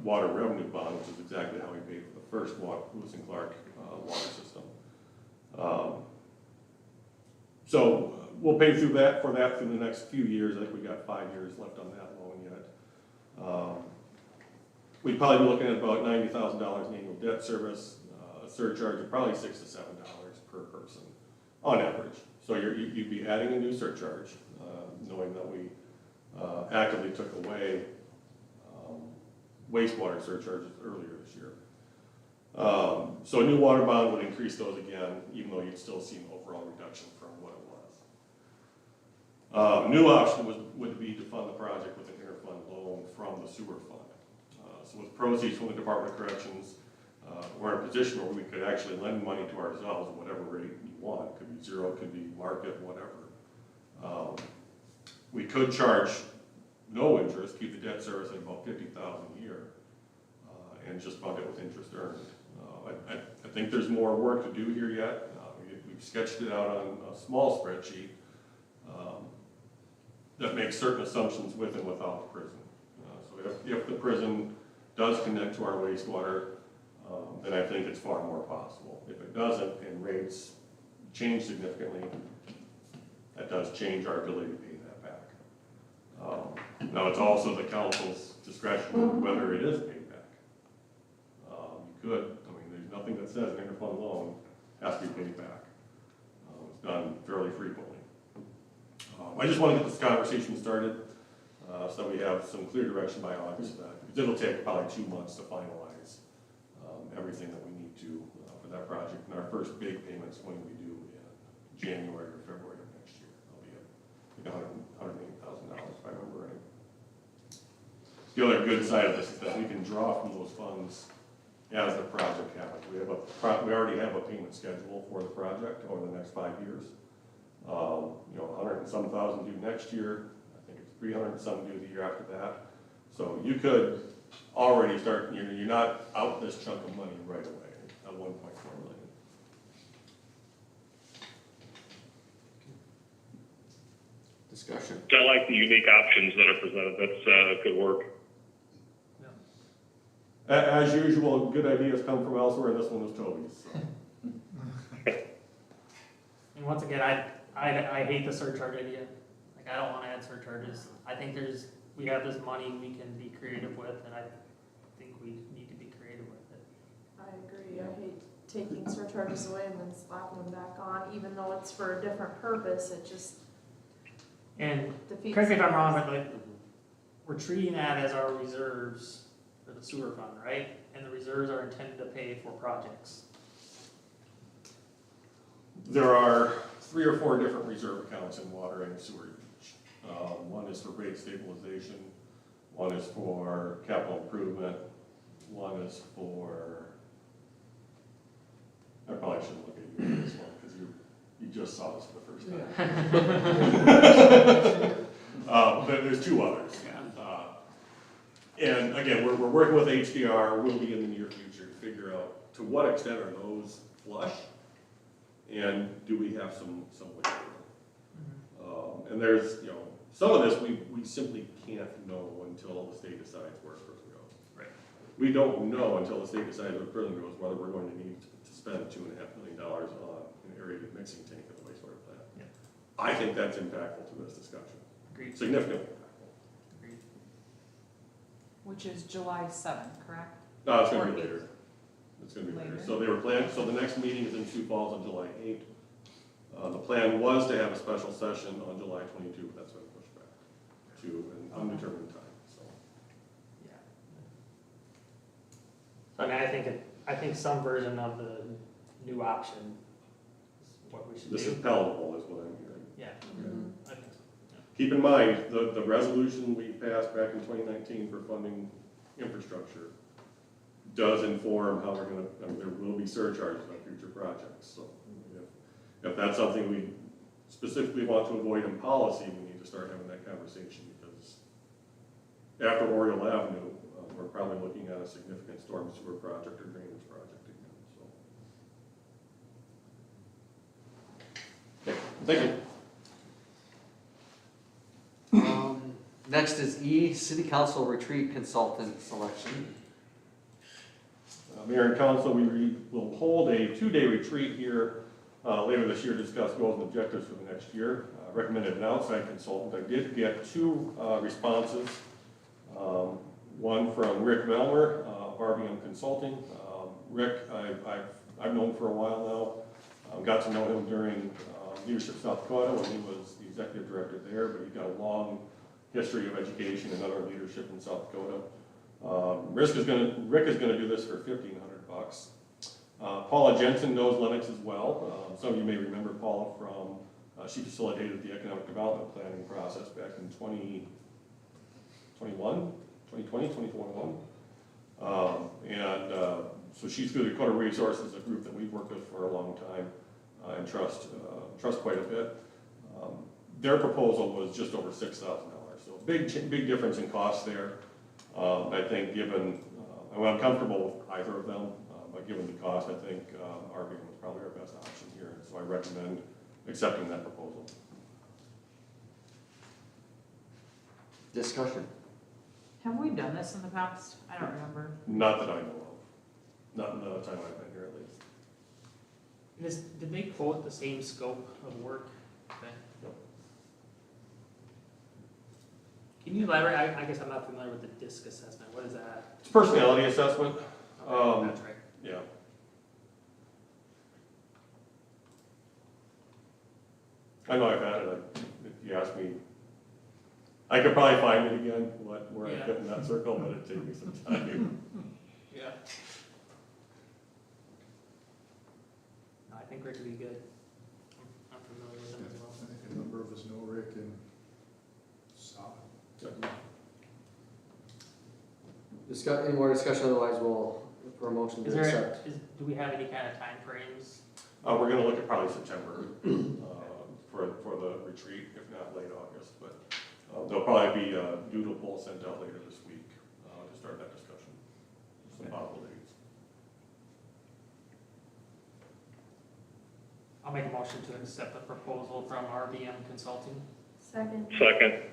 water revenue bond, which is exactly how we paid for the first Lewis and Clark water system. So we'll pay through that through the next few years. I think we got 5 years left on that loan yet. We'd probably be looking at about $90,000 in annual debt service, a surcharge of probably $6 to $7 per person on average. So you'd be adding a new surcharge, knowing that we actively took away wastewater surcharges earlier this year. So a new water bond would increase those again, even though you'd still see an overall reduction from what it was. A new option would be to fund the project with an interfund loan from the sewer fund. So with proceeds from the Department of Corrections, we're in a position where we could actually lend money to ourselves at whatever rate you want. It could be zero, it could be market, whatever. We could charge no interest, keep the debt service at about $50,000 a year, and just fund it with interest earned. I think there's more work to do here yet. We've sketched it out on a small spreadsheet that makes certain assumptions with and without the prison. So if the prison does connect to our wastewater, then I think it's far more possible. If it doesn't and rates change significantly, that does change our ability to pay that back. Now it's also the council's discretion whether it is paid back. You could, there's nothing that says an interfund loan has to be paid back. It's done fairly frequently. I just want to get this conversation started, so we have some clear direction by August, because it'll take probably 2 months to finalize everything that we need to for that project. And our first big payment's going to be due in January or February of next year. It'll be $180,000 if I remember right. The other good side of this is that we can draw from those funds as the project happens. We already have a payment schedule for the project over the next 5 years. 100 and some thousand due next year. I think it's 300 and some due the year after that. So you could already start, you're not out this chunk of money right away at 1.4 million. Discussion. I like the unique options that are presented. That's good work. As usual, good ideas come from elsewhere, and this one was Toby's. So. And once again, I hate the surcharge idea. Like, I don't wanna add surcharges. I think we have this money we can be creative with, and I think we need to be creative with it. I agree, I hate taking surcharges away and then slapping them back on, even though it's for a different purpose, it just And defeats. correct me if I'm wrong, the but like, we're treating that as our reserves for the sewer fund, right? And the reserves are intended to pay for projects. There are 3 or 4 different reserve accounts in water and sewer usage. One is for rate stabilization, one is for capital improvement, one is for, I probably shouldn't look at you on this one, because you just saw this for the first time. But there's 2 others. And again, we're working with HDR, we'll be in the near future to figure out to what extent are those flush, and do we have some wiggle room? And there's, some of this we simply can't know until the state decides where Perlin goes. Right. We don't know until the state decides where Perlin goes whether we're going to need to spend $2.5 million on an aerated mixing tank at the wastewater plant. Yeah. I think that's impactful to this discussion. Agreed. Significantly impactful. Agreed. Which is July 7th, correct? No, it's gonna Or be 8th. later. It's gonna be later. Later. So they were planned, so the next meeting is in Sioux Falls on July 8th. The plan was to have a special session on July 22, but that's been pushed back to an undetermined time, so. Yeah. I mean, I think some version of the new option is what we should do. This is palatable, is what I'm hearing. Yeah. Mhm. I think so. Yeah. Keep in mind, the resolution we passed back in 2019 for funding infrastructure does inform how we're gonna, there will be surcharges on future projects, so. If that's something we specifically want to avoid in policy, we need to start having that conversation, because after Oriole Avenue, we're probably looking at a significant storm sewer project or drainage project again, so. Okay, thank you. Next is E, City Council Retreat Consultant Selection. Mayor and council, we will hold a 2-day retreat here later this year to discuss goals and objectives for the next year. Recommended an outside consultant. I did get 2 responses. One from Rick Melmer of RBM Consulting. Rick, I've known for a while now. Got to know him during Leadership South Dakota when he was the executive director there, but he's got a long history of education and other leadership in South Dakota. Rick is gonna do this for $1,500. Paula Jensen knows Lennox as well. Some of you may remember Paula from, she facilitated the economic development planning process back in 2021. So she's through the Dakota Resources, a group that we've worked with for a long time and trust quite a bit. Their proposal was just over $6,000, so big difference in cost there. I think given, I'm comfortable with either of them, but given the cost, I think RBM was probably our best option here, so I recommend accepting that proposal. Discussion. Have we done this in the past? I don't remember. Not that I know of. Not in the time I've been here, at least. Did they quote the same scope of work? Okay. Yep. Can you elaborate? I guess I'm not familiar with the DISC assessment. What is that? It's a personality assessment. Okay, that's right. Yeah. I know I've had it. you ask me, I could probably find it again, where I Yeah. fit in that circle, but it'd take me some time. Yeah. No, I think Rick would be good. I'm familiar with him as well. I think a number of us know Rick and solid. Any more discussion, otherwise we'll, for a motion to accept. Do we have any kind of time frames? We're gonna look at probably September, for the retreat, if not late August, but, there'll probably be a doodle poll sent out later this week, to start that discussion. Some possible dates. I'll make a motion to accept the proposal from RBM Consulting. Second. Second.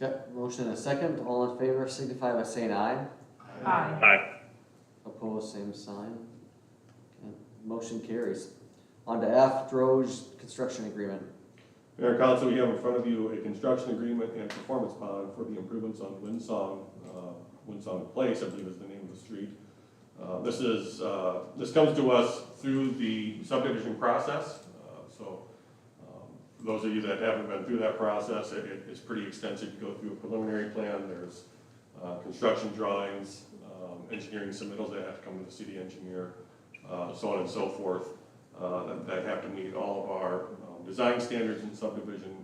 Okay, motion and a second, all in favor signify by saying aye. Aye. Aye. Opposed, same sign. Okay, motion carries. On to F, Droge Construction Agreement. Mayor and Council, we have in front of you a construction agreement and performance bond for the improvements on Winsong Place, I believe is the name of the street. This comes to us through the subdivision process. For those of you that haven't been through that process, it's pretty extensive. You go through a preliminary plan, there's construction drawings, engineering submittals that have to come to the city engineer, so on and so forth, that have to meet all of our design standards and subdivision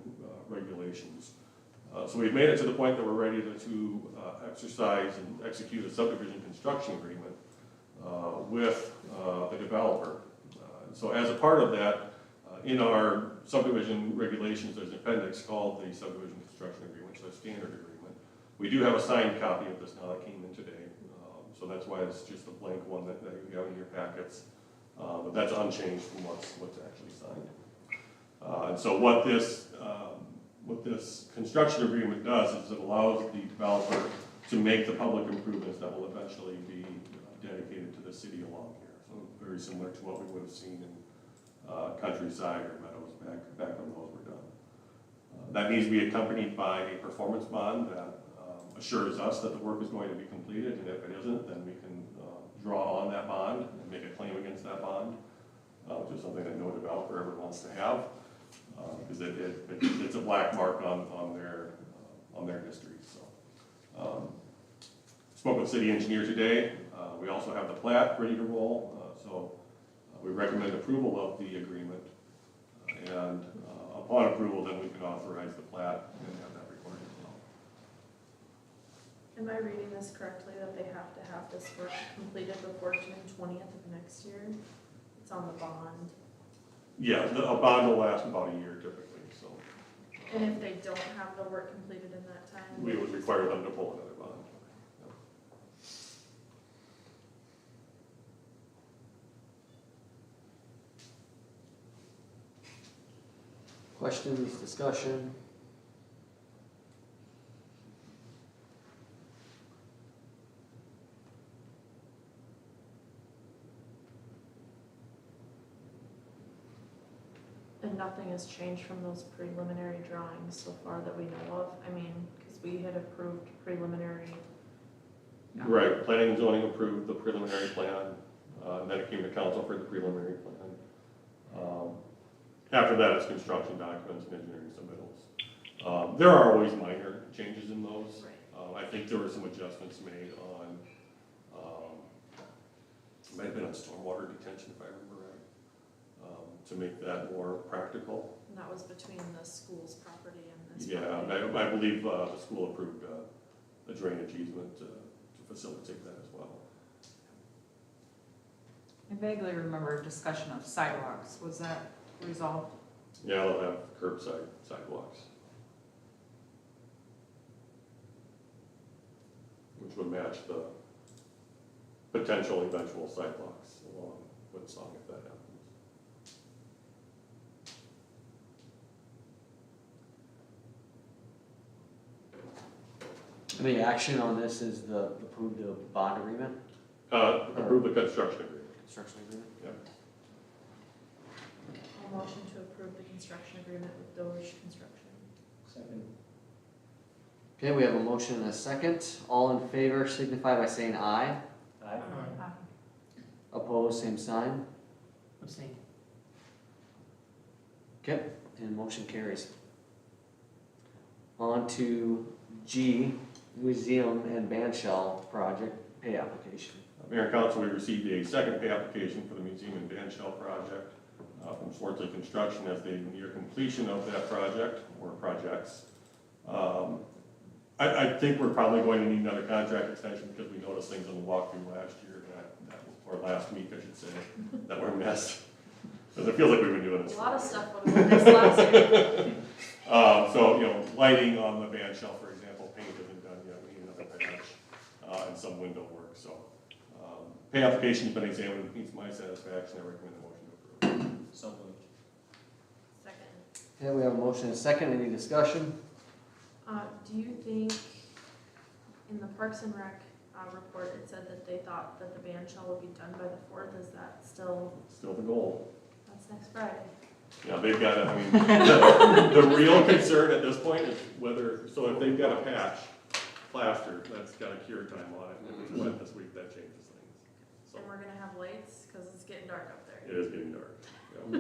regulations. So we've made it to the point that we're ready to exercise and execute a subdivision construction agreement with the developer. So as a part of that, in our subdivision regulations, there's an appendix called the subdivision construction agreement, so a standard agreement. We do have a signed copy of this now that came in today, so that's why it's just a blank one that you have in your packets. But that's unchanged from what's actually signed. And so what this construction agreement does is it allows the developer to make the public improvements that will eventually be dedicated to the city along here. So very similar to what we would have seen in Countryside or Meadows back when those were done. That needs to be accompanied by a performance bond that assures us that the work is going to be completed, and if it isn't, then we can draw on that bond and make a claim against that bond, which is something that no developer ever wants to have, because it's a black mark on their history. So, spoke with city engineer today. We also have the plat ready to roll, so we recommend approval of the agreement, and upon approval, then we can authorize the plat and have that recorded as well. Am I reading this correctly, that they have to have this work completed before June 20th of next year? It's on the bond. Yeah, a bond will last about a year typically, so. And if they don't have the work completed in that time? We would require them to pull another bond. Questions, discussion? And nothing has changed from those preliminary drawings so far that we know of? I mean, because we had approved preliminary. Right, planning and zoning approved the preliminary plan, and then it came to council for the preliminary plan. After that, it's construction documents and engineering submittals. There are always minor changes in those. I think there were some adjustments made on, it might have been on stormwater detention, if I remember right, to make that more practical. And that was between the school's property and this Yeah, property? I believe the school approved a drainage easement to facilitate that as well. I vaguely remember a discussion of sidewalks. Was that resolved? Yeah, they'll have curbside sidewalks, which would match the potential eventual sidewalks along Winsong if that happens. Any action on this is the approved the bond agreement? Approve the construction agreement. Construction agreement? Yep. A motion to approve the construction agreement with Doge Construction. Second. Okay, we have a motion and a second. All in favor signify by saying aye. Aye. Opposed, same sign. Abstain. Okay, and motion carries. On to G, museum and band shell project pay application. Mayor and Council, we received a second pay application for the museum and band shell project from Swartzley Construction as they near completion of that project or projects. I think we're probably going to need another contract extension because we noticed things on the walkthrough last year or last week, I should say, that were missed. Because it feels like we've been doing this. A lot of stuff would have been missed last year. So, you know, lighting on the band shell, for example, paint isn't done yet, we need another patch, and some window work, so. Pay application's been examined, meets my satisfaction, I recommend a motion to approve. So moved. Second. Okay, we have a motion and a second, any discussion? Do you think, in the Parks and Rec report, it said that they thought that the band shell would be done by the 4th, is that still, Still the goal. that's next Friday? Yeah, they've got to, I mean, the real concern at this point is whether, so if they've got a patch, plaster, that's got a cure time on it, and if it's wet this week, that changes things. So, And we're gonna have lights, cause it's getting dark up there. it is getting dark. Yeah.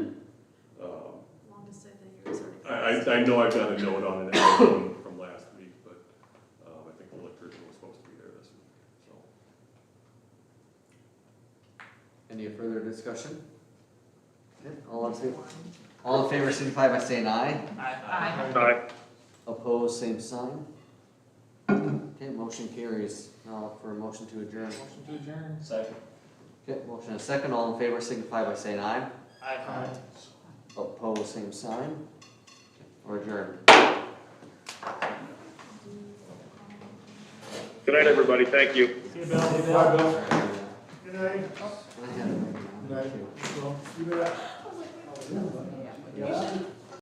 Longest day of the year is already. I know I've got a note on an album from last week, but, I think the electrician was supposed to be there this week, so. Any further discussion? Okay, all in favor signify by saying aye. Aye. Opposed, same sign. Okay, motion carries. Now for a motion to adjourn. Motion to adjourn. Second. Okay, motion and a second, all in favor signify by saying aye. Aye. Opposed, same sign. Or adjourned. Good night, everybody. Thank you. See you, Bill. Bye, Bill. Good night. Good night. Well, you bet. Yeah.